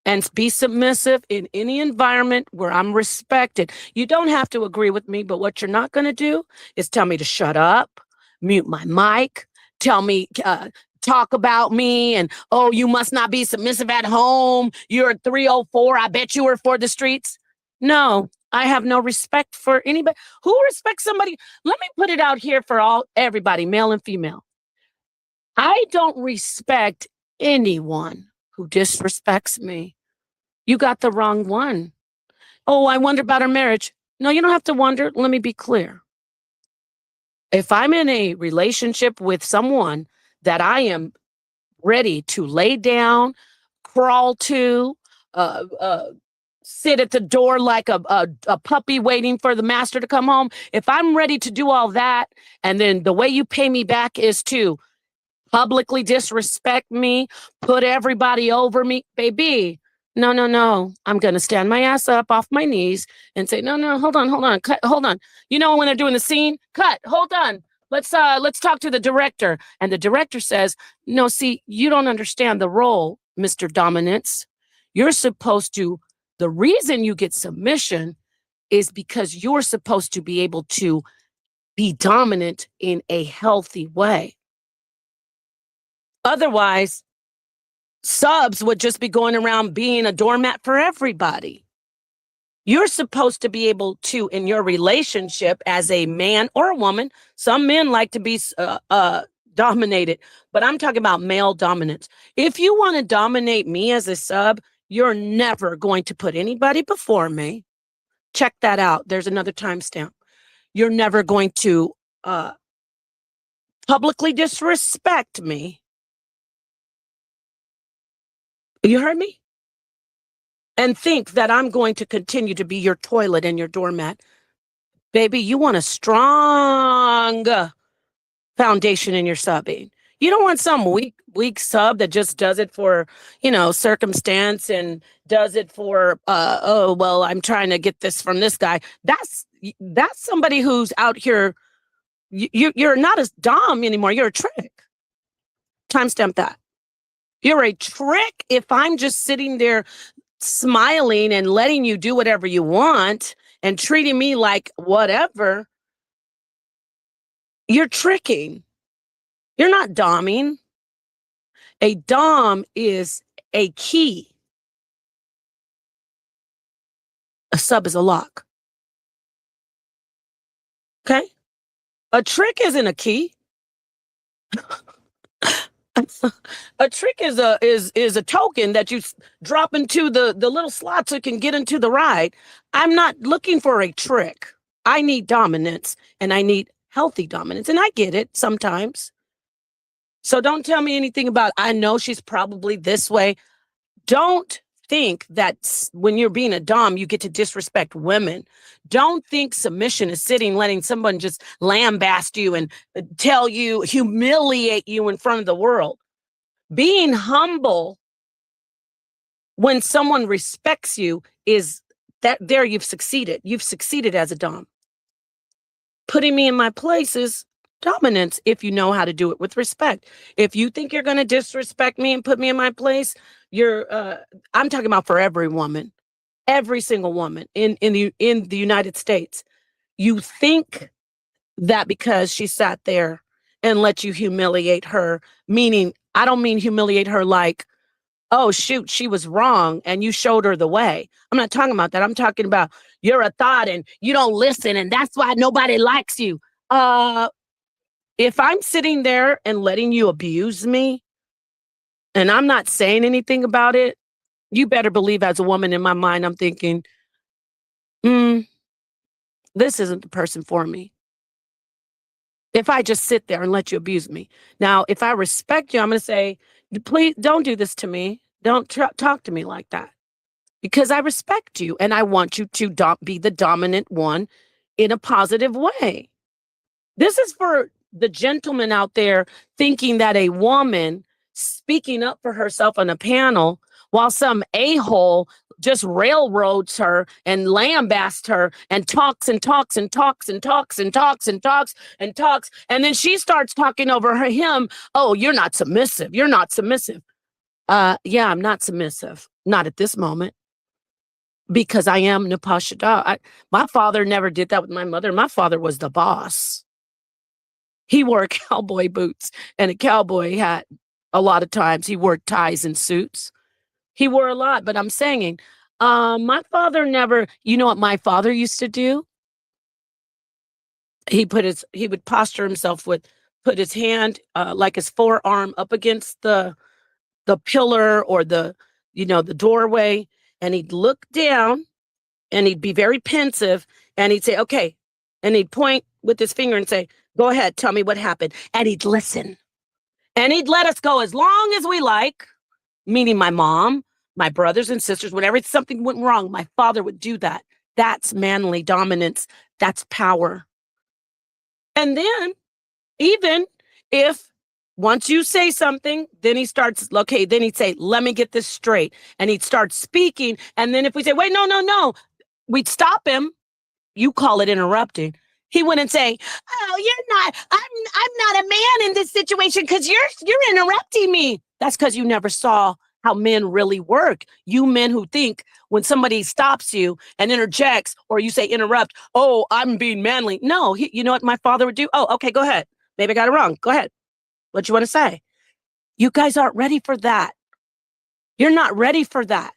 and be submissive in any environment where I'm respected. You don't have to agree with me, but what you're not going to do is tell me to shut up, mute my mic, tell me, talk about me, and oh, you must not be submissive at home. You're a 304. I bet you were for the streets. No, I have no respect for anybody. Who respects somebody? Let me put it out here for everybody, male and female. I don't respect anyone who disrespects me. You got the wrong one. Oh, I wonder about our marriage. No, you don't have to wonder. Let me be clear. If I'm in a relationship with someone that I am ready to lay down, crawl to, uh, uh, sit at the door like a puppy waiting for the master to come home, if I'm ready to do all that, and then the way you pay me back is to publicly disrespect me, put everybody over me, baby. No, no, no. I'm going to stand my ass up off my knees and say, no, no, hold on, cut, hold on. You know, when they're doing the scene, cut, hold on. Let's talk to the director. And the director says, no, see, you don't understand the role, Mr. Dominance. You're supposed to, the reason you get submission is because you're supposed to be able to be dominant in a healthy way. Otherwise, subs would just be going around being a doormat for everybody. You're supposed to be able to, in your relationship as a man or a woman, some men like to be dominated, but I'm talking about male dominance. If you want to dominate me as a sub, you're never going to put anybody before me. Check that out. There's another timestamp. You're never going to publicly disrespect me. You heard me? And think that I'm going to continue to be your toilet and your doormat. Baby, you want a strong foundation in your subbing. You don't want some weak sub that just does it for, circumstance and does it for, oh, well, I'm trying to get this from this guy. That's somebody who's out here. You're not a dom anymore. You're a trick. Timestamp that. You're a trick if I'm just sitting there smiling and letting you do whatever you want and treating me like whatever. You're tricking. You're not doming. A dom is a key. A sub is a lock. Okay? A trick isn't a key. A trick is a token that you drop into the little slot so it can get into the ride. I'm not looking for a trick. I need dominance, and I need healthy dominance, and I get it sometimes. So don't tell me anything about, I know she's probably this way. Don't think that when you're being a dom, you get to disrespect women. Don't think submission is sitting, letting someone just lambaste you and tell you, humiliate you in front of the world. Being humble when someone respects you is that there you've succeeded. You've succeeded as a dom. Putting me in my place is dominance if you know how to do it with respect. If you think you're going to disrespect me and put me in my place, I'm talking about for every woman, every single woman in the United States. You think that because she sat there and let you humiliate her, meaning I don't mean humiliate her like, oh, shoot, she was wrong and you showed her the way. I'm not talking about that. I'm talking about you're a thought and you don't listen and that's why nobody likes you. If I'm sitting there and letting you abuse me and I'm not saying anything about it, you better believe as a woman in my mind, I'm thinking, this isn't the person for me. If I just sit there and let you abuse me. Now, if I respect you, I'm going to say, please don't do this to me. Don't talk to me like that. Because I respect you and I want you to be the dominant one in a positive way. This is for the gentleman out there thinking that a woman speaking up for herself on a panel while some a-hole just railroads her and lambasts her and talks and talks and talks and talks and talks and talks and talks. And then she starts talking over him. Oh, you're not submissive. You're not submissive. Yeah, I'm not submissive. Not at this moment. Because I am Napashada. My father never did that with my mother. My father was the boss. He wore cowboy boots and a cowboy hat. A lot of times he wore ties and suits. He wore a lot, but I'm saying, my father never, you know what my father used to do? He would posture himself put his hand, like his forearm up against the pillar or the doorway, and he'd look down and he'd be very pensive and he'd say, okay. And he'd point with his finger and say, go ahead, tell me what happened. And he'd listen. And he'd let us go as long as we like, meaning my mom, my brothers and sisters. Whenever something went wrong, my father would do that. That's manly dominance. That's power. And then even if once you say something, then he starts, okay, then he'd say, let me get this straight. And he'd start speaking. And then if we say, wait, no, we'd stop him. You call it interrupting. He wouldn't say, oh, I'm not a man in this situation because you're interrupting me. That's because you never saw how men really work. You men who think when somebody stops you and interjects or you say interrupt, oh, I'm being manly. No, you know what my father would do? Oh, okay, go ahead. Maybe I got it wrong. Go ahead. What you want to say? You guys aren't ready for that. You're not ready for that.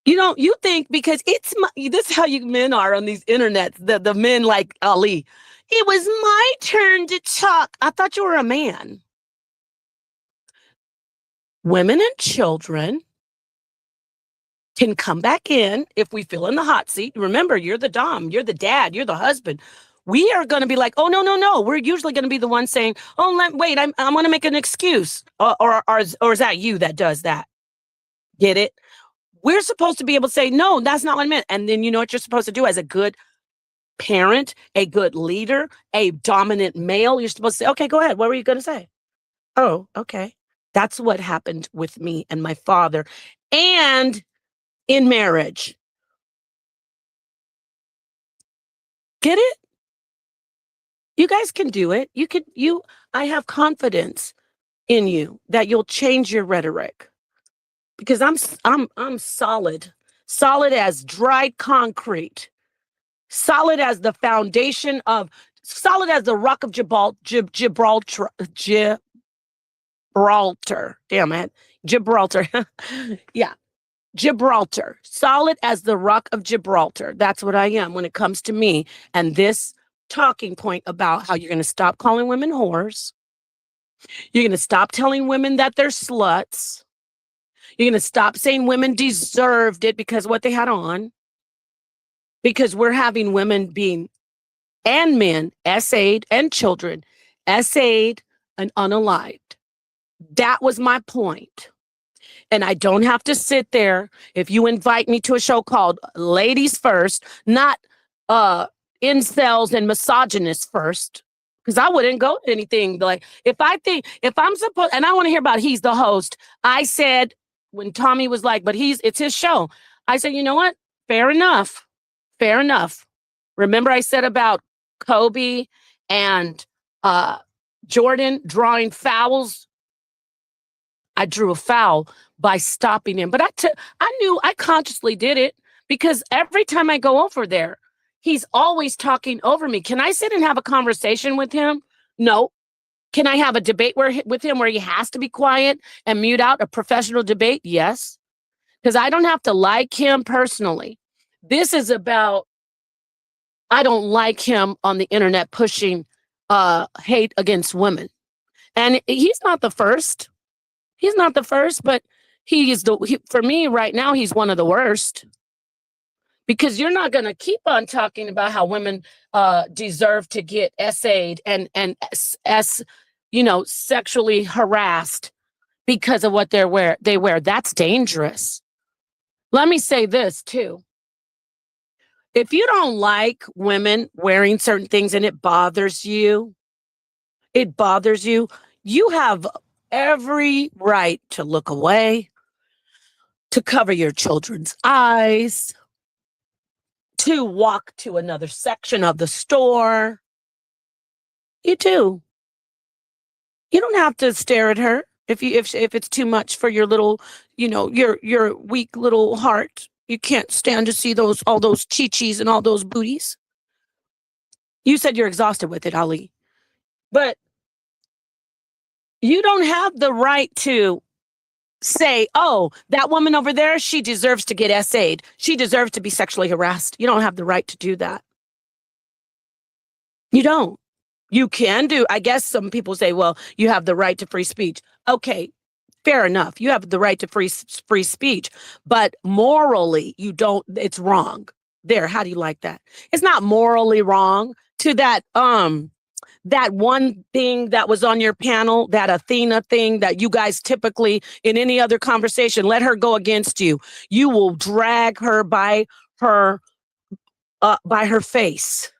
You think because this is how you men are on these internets, the men like Ali. It was my turn to talk. I thought you were a man. Women and children can come back in if we feel in the hot seat. Remember, you're the dom, you're the dad, you're the husband. We are going to be like, oh, no. We're usually going to be the one saying, oh, wait, I'm going to make an excuse. Or is that you that does that? Get it? We're supposed to be able to say, no, that's not what I meant. And then you know what you're supposed to do as a good parent, a good leader, a dominant male. You're supposed to say, okay, go ahead. What were you going to say? Oh, okay. That's what happened with me and my father and in marriage. Get it? You guys can do it. I have confidence in you that you'll change your rhetoric. Because I'm solid as dried concrete, solid as the foundation solid as the rock of Gibraltar. Damn it, Gibraltar. Yeah, Gibraltar, solid as the rock of Gibraltar. That's what I am when it comes to me and this talking point about how you're going to stop calling women whores. You're going to stop telling women that they're sluts. You're going to stop saying women deserved it because of what they had on. Because we're having women and men, essayed, and children, essayed and unalived. That was my point. And I don't have to sit there if you invite me to a show called Ladies First, not incels and misogynists first. Because I wouldn't go to anything like if I'm supposed, and I want to hear about he's the host. I said, when Tommy was like, but it's his show. I said, you know what? Fair enough. Remember I said about Kobe and Jordan drawing fouls? I drew a foul by stopping him. But I knew I consciously did it because every time I go over there, he's always talking over me. Can I sit and have a conversation with him? No. Can I have a debate with him where he has to be quiet and mute out a professional debate? Yes. Because I don't have to like him personally. This is about, I don't like him on the internet pushing hate against women. And he's not the first. He's not the first, but for me right now, he's one of the worst. Because you're not going to keep on talking about how women deserve to get essayed and sexually harassed because of what they wear. That's dangerous. Let me say this too. If you don't like women wearing certain things and it bothers you, you have every right to look away, to cover your children's eyes, to walk to another section of the store. You do. You don't have to stare at her if it's too much for your little, your weak little heart. You can't stand to see all those chi-chis and all those booties. You said you're exhausted with it, Ali. But you don't have the right to say, oh, that woman over there, she deserves to get SA'd. She deserves to be sexually harassed. You don't have the right to do that. You don't. You can do, I guess some people say, well, you have the right to free speech. Okay, fair enough. You have the right to free speech, but morally, you don't, it's wrong. There, how do you like that? It's not morally wrong to that one thing that was on your panel, that Athena thing that you guys typically in any other conversation, let her go against you. You will drag her by her face.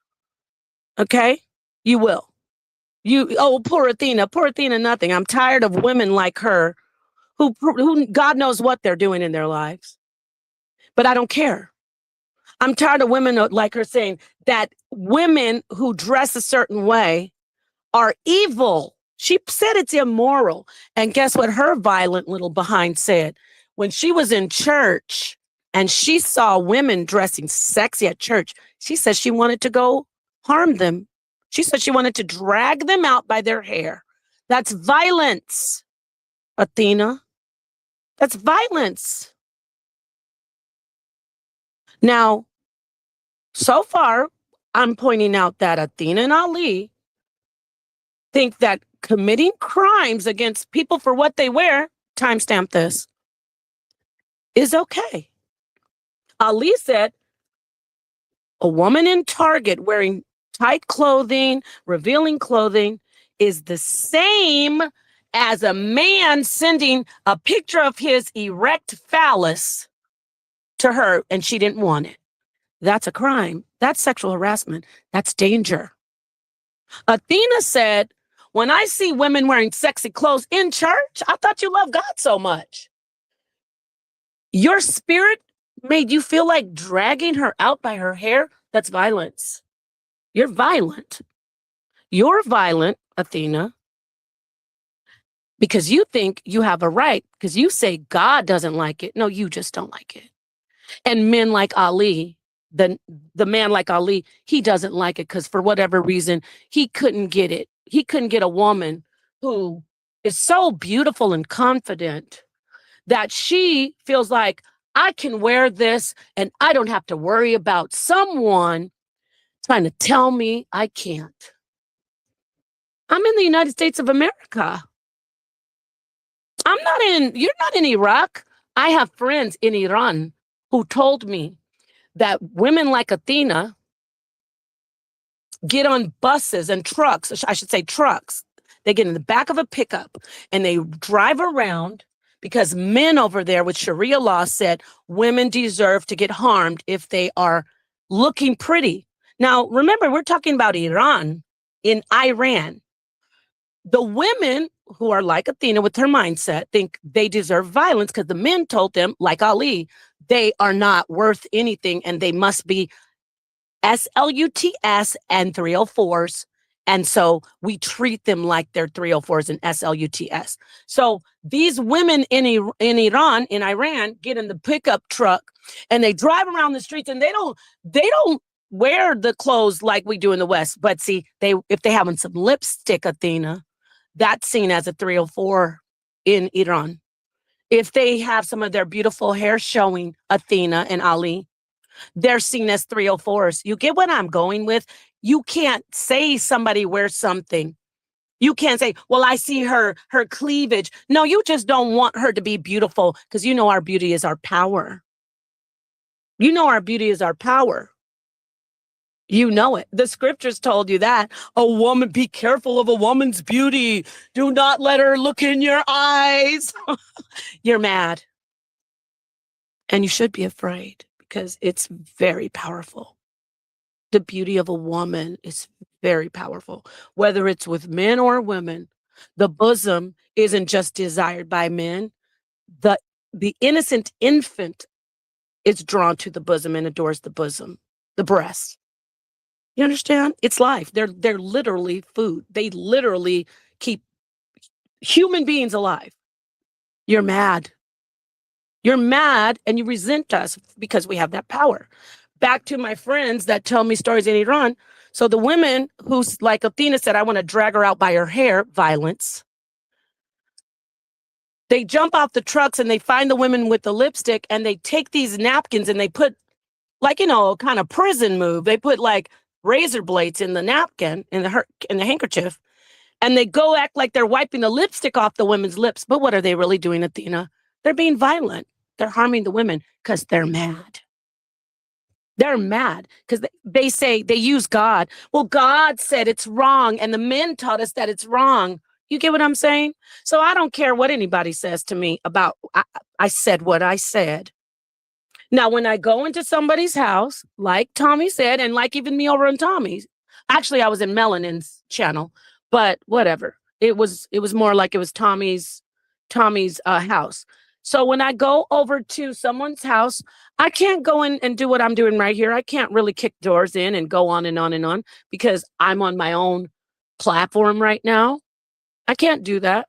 Okay? You will. Poor Athena, nothing. I'm tired of women like her who God knows what they're doing in their lives. But I don't care. I'm tired of women like her saying that women who dress a certain way are evil. She said it's immoral. And guess what her violent little behind said? When she was in church and she saw women dressing sexy at church, she said she wanted to go harm them. She said she wanted to drag them out by their hair. That's violence, Athena. That's violence. Now, so far, I'm pointing out that Athena and Ali think that committing crimes against people for what they wear, timestamp this, is okay. Ali said a woman in Target wearing tight clothing, revealing clothing, is the same as a man sending a picture of his erect phallus to her and she didn't want it. That's a crime. That's sexual harassment. That's danger. Athena said, when I see women wearing sexy clothes in church, I thought you loved God so much. Your spirit made you feel like dragging her out by her hair. That's violence. You're violent. You're violent, Athena, because you think you have a right, because you say God doesn't like it. No, you just don't like it. And men like Ali, the man like Ali, he doesn't like it because for whatever reason, he couldn't get it. He couldn't get a woman who is so beautiful and confident that she feels like I can wear this and I don't have to worry about someone trying to tell me I can't. I'm in the United States of America. You're not in Iraq. I have friends in Iran who told me that women like Athena get on buses and trucks, I should say trucks. They get in the back of a pickup and they drive around because men over there with Sharia law said women deserve to get harmed if they are looking pretty. Now, remember, we're talking about Iran. In Iran, the women who are like Athena with her mindset think they deserve violence because the men told them, like Ali, they are not worth anything and they must be SLUTS and 304s. And so we treat them like they're 304s and SLUTS. So these women in Iran, in Iran, get in the pickup truck and they drive around the streets and they don't wear the clothes like we do in the West. But see, if they have on some lipstick, Athena, that's seen as a 304 in Iran. If they have some of their beautiful hair showing, Athena and Ali, they're seen as 304s. You get what I'm going with? You can't say somebody wears something. You can't say, well, I see her cleavage. No, you just don't want her to be beautiful because you know our beauty is our power. You know our beauty is our power. You know it. The scriptures told you that. A woman, be careful of a woman's beauty. Do not let her look in your eyes. You're mad. And you should be afraid because it's very powerful. The beauty of a woman is very powerful, whether it's with men or women. The bosom isn't just desired by men. The the innocent infant is drawn to the bosom and adores the bosom, the breast. You understand? It's life. They're literally food. They literally keep human beings alive. You're mad. You're mad and you resent us because we have that power. Back to my friends that tell me stories in Iran. So the women who's like Athena said, I want to drag her out by her hair, violence. They jump off the trucks and they find the women with the lipstick and they take these napkins and they put like, kind of prison move. They put like razor blades in the napkin, in the handkerchief, and they go act like they're wiping the lipstick off the women's lips. But what are they really doing, Athena? They're being violent. They're harming the women because they're mad. They're mad because they say they use God. Well, God said it's wrong, and the men taught us that it's wrong. You get what I'm saying? So I don't care what anybody says to me about, I said what I said. Now, when I go into somebody's house, like Tommy said, and like even me over on Tommy's, actually, I was in Melanin's channel, but whatever. It was more like it was Tommy's house. So when I go over to someone's house, I can't go in and do what I'm doing right here. I can't really kick doors in and go on and on and on because I'm on my own platform right now. I can't do that.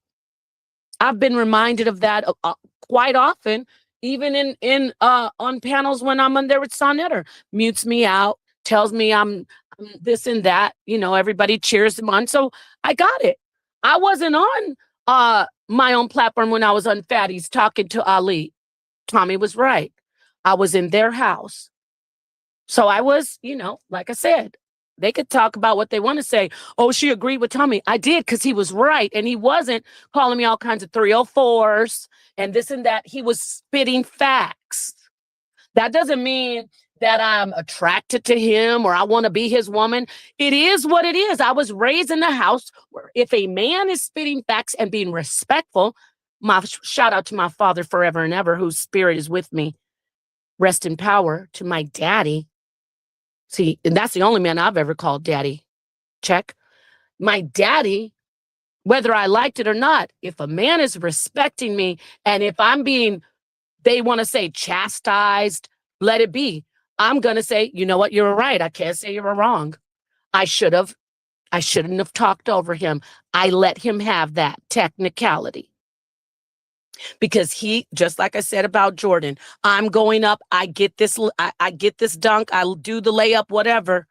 I've been reminded of that quite often, even in on panels when I'm on there with Sonetter. Mutes me out, tells me I'm this and that. Everybody cheers him on. So I got it. I wasn't on my own platform when I was on Fatties talking to Ali. Tommy was right. I was in their house. So I was, like I said, they could talk about what they want to say. Oh, she agreed with Tommy. I did because he was right. And he wasn't calling me all kinds of 304s and this and that. He was spitting facts. That doesn't mean that I'm attracted to him or I want to be his woman. It is what it is. I was raised in a house where if a man is spitting facts and being respectful, my shout out to my father forever and ever, whose spirit is with me. Rest in power to my daddy. See, and that's the only man I've ever called daddy. Check. My daddy, whether I liked it or not, if a man is respecting me and if I'm being, they want to say chastised, let it be. I'm going to say, you know what? You're right. I can't say you were wrong. I shouldn't have talked over him. I let him have that technicality. Because he, just like I said about Jordan, I'm going up, I get this dunk, I'll do the layup, whatever.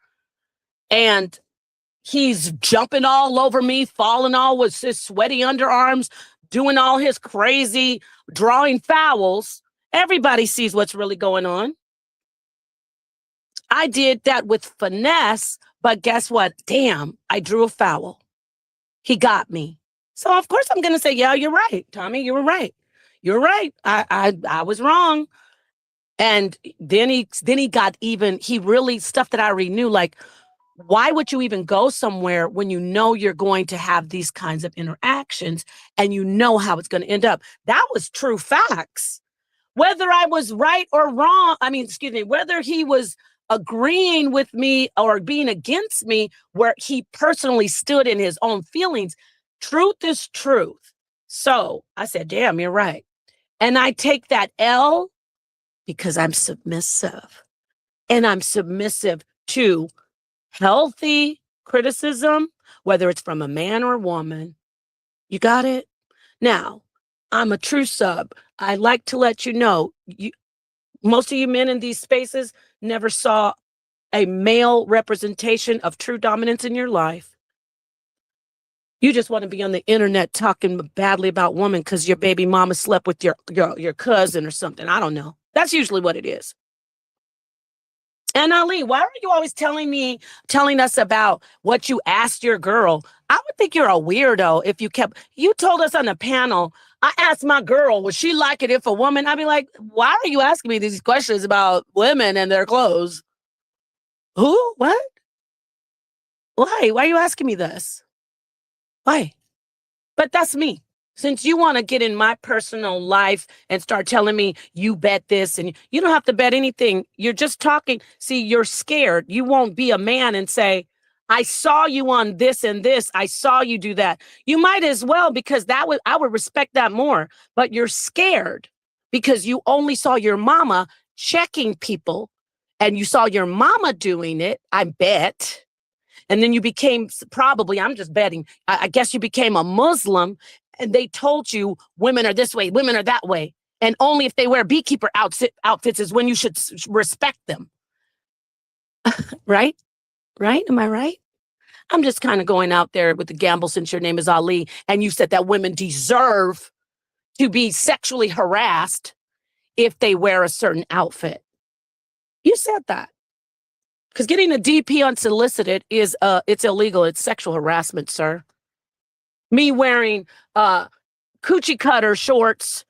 And he's jumping all over me, falling all with his sweaty underarms, doing all his crazy drawing fouls. Everybody sees what's really going on. I did that with finesse, but guess what? Damn, I drew a foul. He got me. So of course I'm going to say, yeah, you're right, Tommy, you were right. You're right. I was wrong. And then he got even, he really stuff that I already knew, like, why would you even go somewhere when you know you're going to have these kinds of interactions and you know how it's going to end up? That was true facts. Whether I was right or wrong, whether he was agreeing with me or being against me, where he personally stood in his own feelings, truth is truth. So I said, damn, you're right. And I take that L because I'm submissive. And I'm submissive to healthy criticism, whether it's from a man or a woman. You got it? Now, I'm a true sub. I like to let you know, most of you men in these spaces never saw a male representation of true dominance in your life. You just want to be on the internet talking badly about women because your baby mama slept with your cousin or something. I don't know. That's usually what it is. And Ali, why are you always telling us about what you asked your girl? I would think you're a weirdo if you told us on the panel, I asked my girl, would she like it if a woman? I'd be like, why are you asking me these questions about women and their clothes? Who? What? Why? Why are you asking me this? Why? But that's me. Since you want to get in my personal life and start telling me you bet this and you don't have to bet anything. You're just talking. See, you're scared. You won't be a man and say, I saw you on this and this. I saw you do that. You might as well, because I would respect that more, but you're scared. because you only saw your mama checking people and you saw your mama doing it, I bet. And then you became, probably, I'm just betting, I guess you became a Muslim and they told you women are this way, women are that way. And only if they wear beekeeper outfits is when you should respect them. Right? Right? Am I right? I'm just kind of going out there with the gamble since your name is Ali and you said that women deserve to be sexually harassed if they wear a certain outfit. You said that. Because getting a DP unsolicited is it's illegal. It's sexual harassment, sir. Me wearing coochie cutter shorts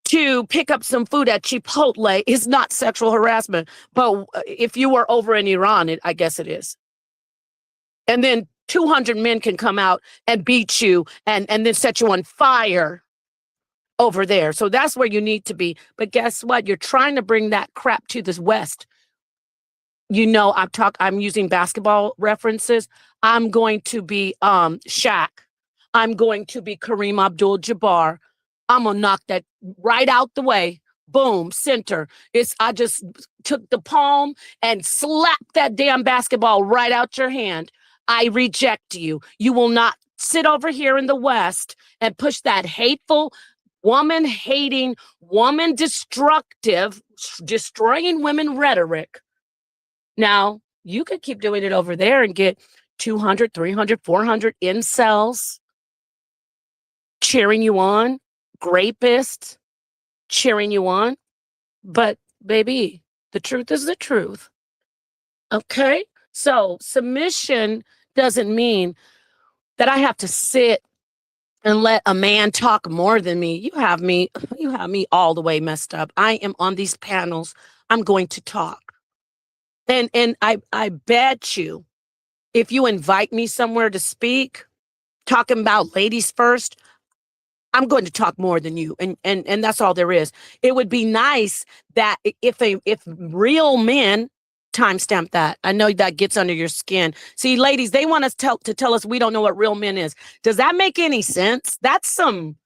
to pick up some food at Chipotle is not sexual harassment. But if you were over in Iran, I guess it is. And then 200 men can come out and beat you and then set you on fire over there. So that's where you need to be. But guess what? You're trying to bring that crap to the West. You know, I'm using basketball references. I'm going to be Shaq. I'm going to be Kareem Abdul-Jabbar. I'm gonna knock that right out the way. Boom, center. I just took the palm and slapped that damn basketball right out your hand. I reject you. You will not sit over here in the West and push that hateful, woman-hating, woman-destructive, destroying women rhetoric. Now, you could keep doing it over there and get 200, 300, 400 incels cheering you on, rapists cheering you on. But, baby, the truth is the truth. Okay? So, submission doesn't mean that I have to sit and let a man talk more than me. You have me all the way messed up. I am on these panels. I'm going to talk. And I bet you, if you invite me somewhere to speak, talking about ladies first, I'm going to talk more than you. And that's all there is. It would be nice that if real men, timestamp that. I know that gets under your skin. See, ladies, they want us to tell us we don't know what real men is. Does that make any sense? That's some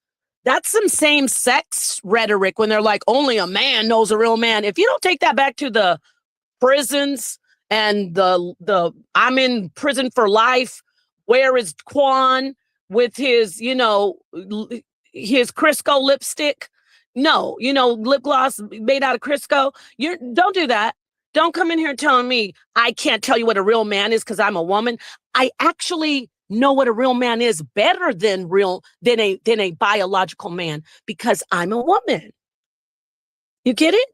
same sex rhetoric when they're like, only a man knows a real man. If you don't take that back to the prisons and the I'm in prison for life, where is Quan with his, his Crisco lipstick? No, lip gloss made out of Crisco. Don't do that. Don't come in here telling me I can't tell you what a real man is because I'm a woman. I actually know what a real man is better than a biological man because I'm a woman. You get it?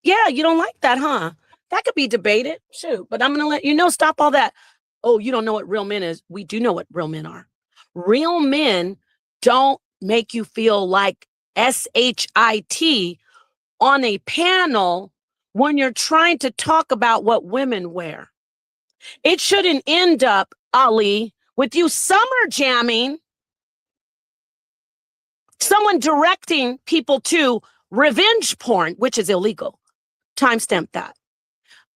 Yeah, you don't like that, huh? That could be debated. Shoot, but I'm going to let you know, stop all that. Oh, you don't know what real men is. We do know what real men are. Real men don't make you feel like SHIT on a panel when you're trying to talk about what women wear. It shouldn't end up, Ali, with you summer jamming, someone directing people to revenge porn, which is illegal. Timestamp that.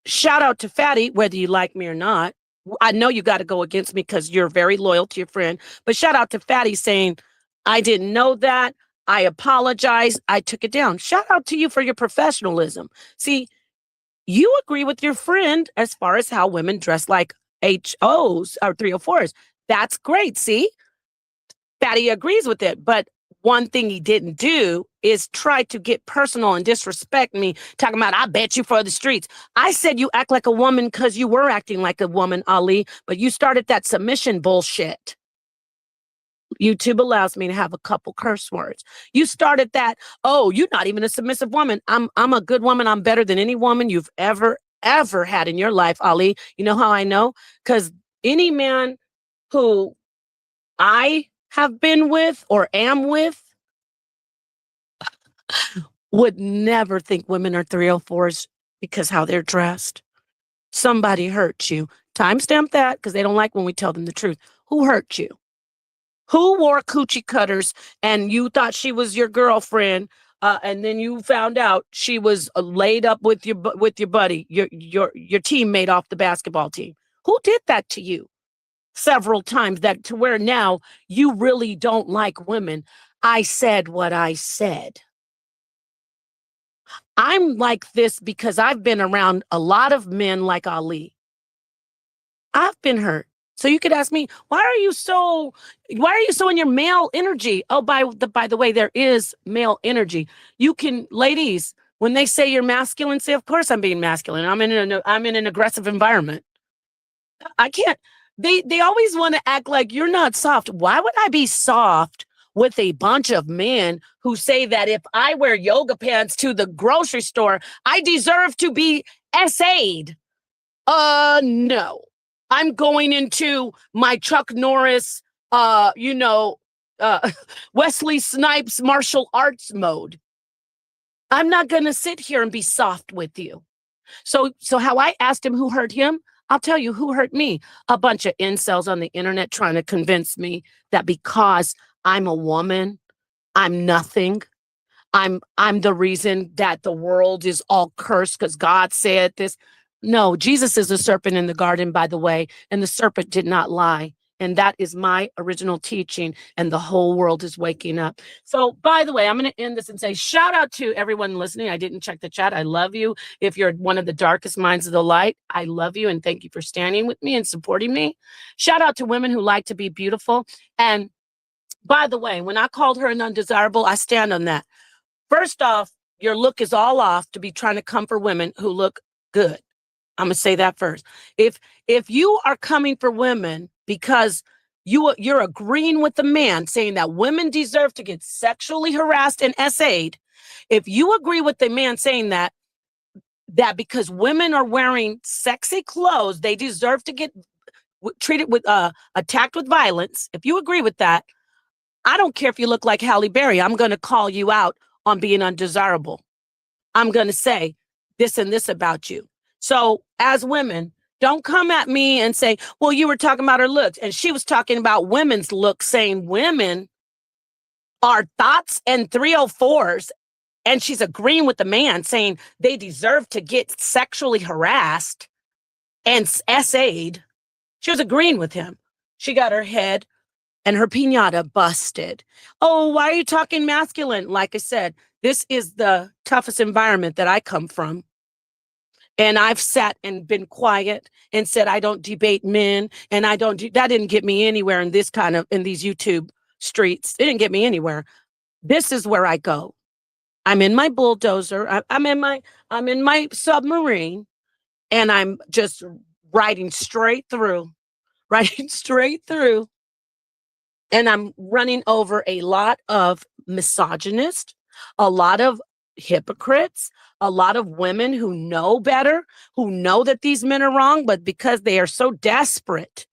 Shout out to Fatty, whether you like me or not. I know you got to go against me because you're very loyal to your friend, but shout out to Fatty saying, I didn't know that. I apologize. I took it down. Shout out to you for your professionalism. See, you agree with your friend as far as how women dress like HOs or 304s. That's great. See, Fatty agrees with it. But one thing he didn't do is try to get personal and disrespect me, talking about, I bet you for the streets. I said you act like a woman because you were acting like a woman, Ali, but you started that submission bullshit. YouTube allows me to have a couple curse words. You started that, oh, you're not even a submissive woman. I'm a good woman. I'm better than any woman you've ever had in your life, Ali. You know how I know? Because any man who I have been with or am with would never think women are 304s because how they're dressed. Somebody hurt you. Timestamp that because they don't like when we tell them the truth. Who hurt you? Who wore coochie cutters and you thought she was your girlfriend, and then you found out she was laid up with your buddy, your teammate off the basketball team? Who did that to you? Several times, that to where now you really don't like women. I said what I said. I'm like this because I've been around a lot of men like Ali. I've been hurt. So you could ask me, why are you so in your male energy? Oh, by the way, there is male energy. You can, ladies, when they say you're masculine, say, of course I'm being masculine. I'm in an aggressive environment. I can't. They always want to act like you're not soft. Why would I be soft with a bunch of men who say that if I wear yoga pants to the grocery store, I deserve to be SA'd? No. I'm going into my Chuck Norris, uh, you know, uh, Wesley Snipes martial arts mode. I'm not going to sit here and be soft with you. So how I asked him who hurt him, I'll tell you who hurt me. A bunch of incels on the internet trying to convince me that because I'm a woman, I'm nothing. I'm the reason that the world is all cursed because God said this. No, Jesus is the serpent in the garden, by the way, and the serpent did not lie. And that is my original teaching, and the whole world is waking up. So, by the way, I'm going to end this and say, shout out to everyone listening. I didn't check the chat. I love you. If you're one of the darkest minds of the light, I love you, and thank you for standing with me and supporting me. Shout out to women who like to be beautiful. And by the way, when I called her an undesirable, I stand on that. First off, your look is all off to be trying to come for women who look good. I'm gonna say that first. If you are coming for women because you're agreeing with the man saying that women deserve to get sexually harassed and SA'd, if you agree with the man saying that because women are wearing sexy clothes, they deserve to get treated with attacked with violence. If you agree with that, I don't care if you look like Halle Berry. I'm going to call you out on being undesirable. I'm going to say this and this about you. So as women, don't come at me and say, well, you were talking about her looks. And she was talking about women's looks, saying women are thoughts and 304s. And she's agreeing with the man saying they deserve to get sexually harassed and SA'd. She was agreeing with him. She got her head and her piñata busted. Oh, why are you talking masculine? Like I said, this is the toughest environment that I come from. And I've sat and been quiet and said, I don't debate men. And that didn't get me anywhere in these YouTube streets. It didn't get me anywhere. This is where I go. I'm in my bulldozer. I'm in my submarine, and I'm just riding straight through. And I'm running over a lot of misogynists, a lot of hypocrites, a lot of women who know better, who know that these men are wrong, but because they are so desperate,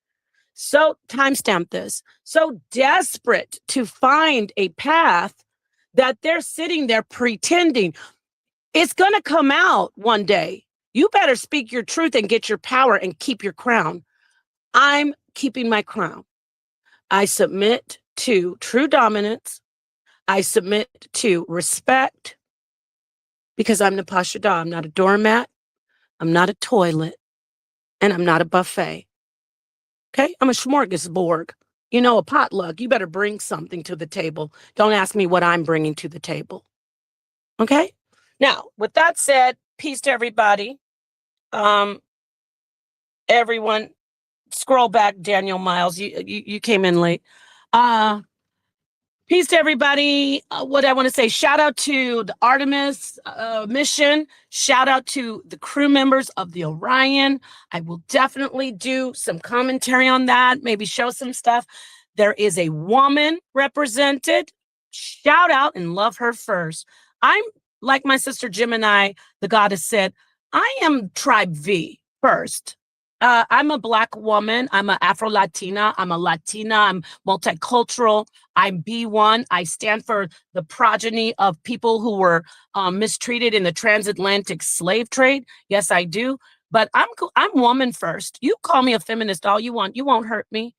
so timestamp this, so desperate to find a path that they're sitting there pretending it's going to come out one day. You better speak your truth and get your power and keep your crown. I'm keeping my crown. I submit to true dominance. I submit to respect because I'm Natasha Daw. I'm not a doormat. I'm not a toilet. And I'm not a buffet. Okay? I'm a smorgasbord. A potluck. You better bring something to the table. Don't ask me what I'm bringing to the table. Okay? Now, with that said, peace to everybody. Everyone, scroll back, Daniel Miles. You came in late. Peace to everybody. What I want to say, shout out to the Artemis mission. Shout out to the crew members of the Orion. I will definitely do some commentary on that, maybe show some stuff. There is a woman represented. Shout out and love her first. I'm like my sister Gemini, the goddess said, I am tribe V first. I'm a Black woman. I'm an Afro-Latina. I'm a Latina. I'm multicultural. I'm B1. I stand for the progeny of people who were mistreated in the transatlantic slave trade. Yes, I do. But I'm woman first. You call me a feminist all you want. You won't hurt me.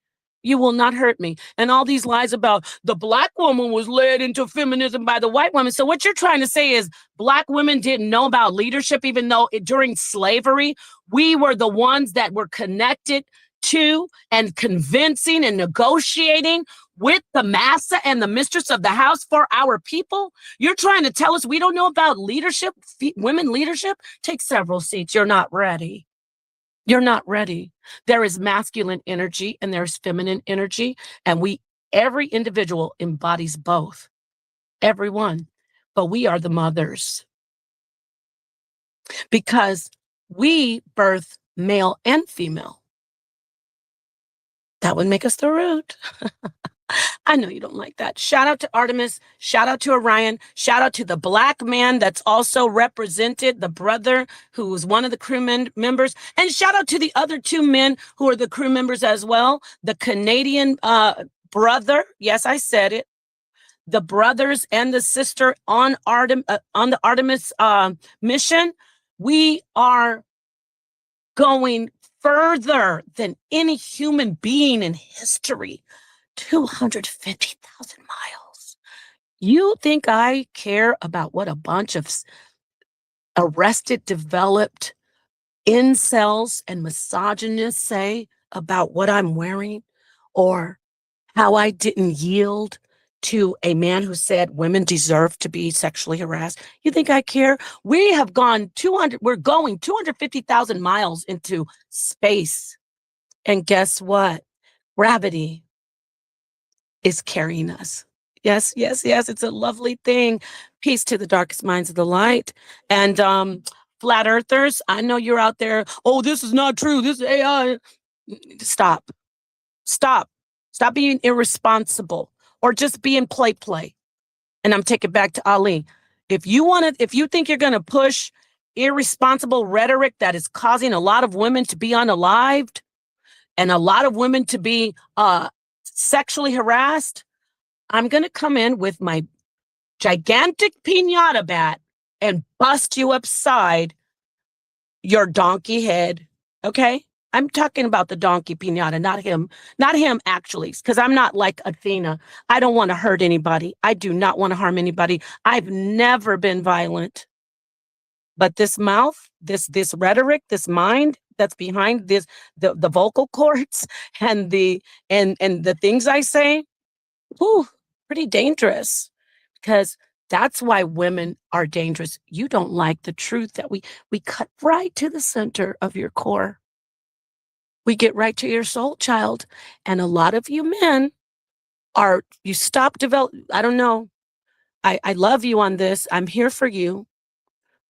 You will not hurt me. And all these lies about the Black woman was led into feminism by the white woman. So what you're trying to say is Black women didn't know about leadership, even though during slavery, we were the ones that were connected to and convincing and negotiating with the massa and the mistress of the house for our people? You're trying to tell us we don't know about leadership, women leadership? Take several seats. You're not ready. You're not ready. There is masculine energy and there's feminine energy, and every individual embodies both. Everyone. But we are the mothers because we birth male and female. That would make us the root. I know you don't like that. Shout out to Artemis. Shout out to Orion. Shout out to the black man that's also represented, the brother who was one of the crew members. And shout out to the other two men who are the crew members as well. The Canadian brother. Yes, I said it. The brothers and the sister on the Artemis mission. We are going further than any human being in history. 250,000 miles. You think I care about what a bunch of arrested, developed incels and misogynists say about what I'm wearing, or how I didn't yield to a man who said women deserve to be sexually harassed? You think I care? We're going 250,000 miles into space. And guess what? Gravity is carrying us. Yes, yes, yes. It's a lovely thing. Peace to the darkest minds of the light. And flat earthers, I know you're out there. Oh, this is not true. This is AI. Stop. Stop. Stop being irresponsible or just being play. And I'm taking it back to Ali. If you think you're going to push irresponsible rhetoric that is causing a lot of women to be unalived and a lot of women to be sexually harassed, I'm going to come in with my gigantic piñata bat and bust you upside your donkey head. Okay? I'm talking about the donkey piñata, not him actually, because I'm not like Athena. I don't want to hurt anybody. I do not want to harm anybody. I've never been violent. But this mouth, this rhetoric, this mind that's behind this, the vocal cords and the things I say, whew, pretty dangerous. Because that's why women are dangerous. You don't like the truth that we cut right to the center of your core. We get right to your soul, child. And a lot of you men you stop developing. I don't know. I love you on this. I'm here for you.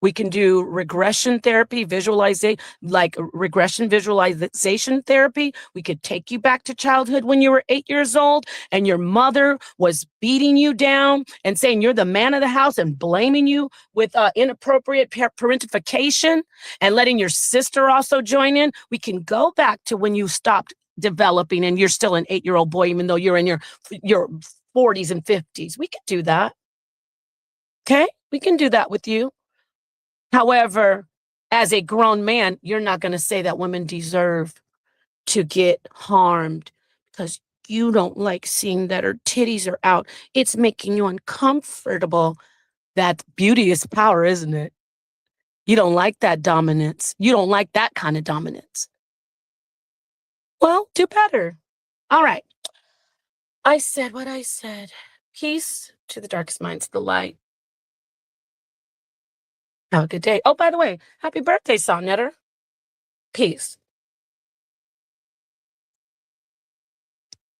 We can do regression therapy, regression visualization therapy. We could take you back to childhood when you were 8 years old and your mother was beating you down and saying you're the man of the house and blaming you with inappropriate parentification and letting your sister also join in. We can go back to when you stopped developing and you're still an 8-year-old boy, even though you're in your 40s and 50s. We could do that. Okay? We can do that with you. However, as a grown man, you're not going to say that women deserve to get harmed because you don't like seeing that her titties are out. It's making you uncomfortable. That beauty is power, isn't it? You don't like that dominance. You don't like that kind of dominance. Well, do better. All right. I said what I said. Peace to the darkest minds of the light. Have a good day. Oh, by the way, happy birthday, Sonnetter. Peace.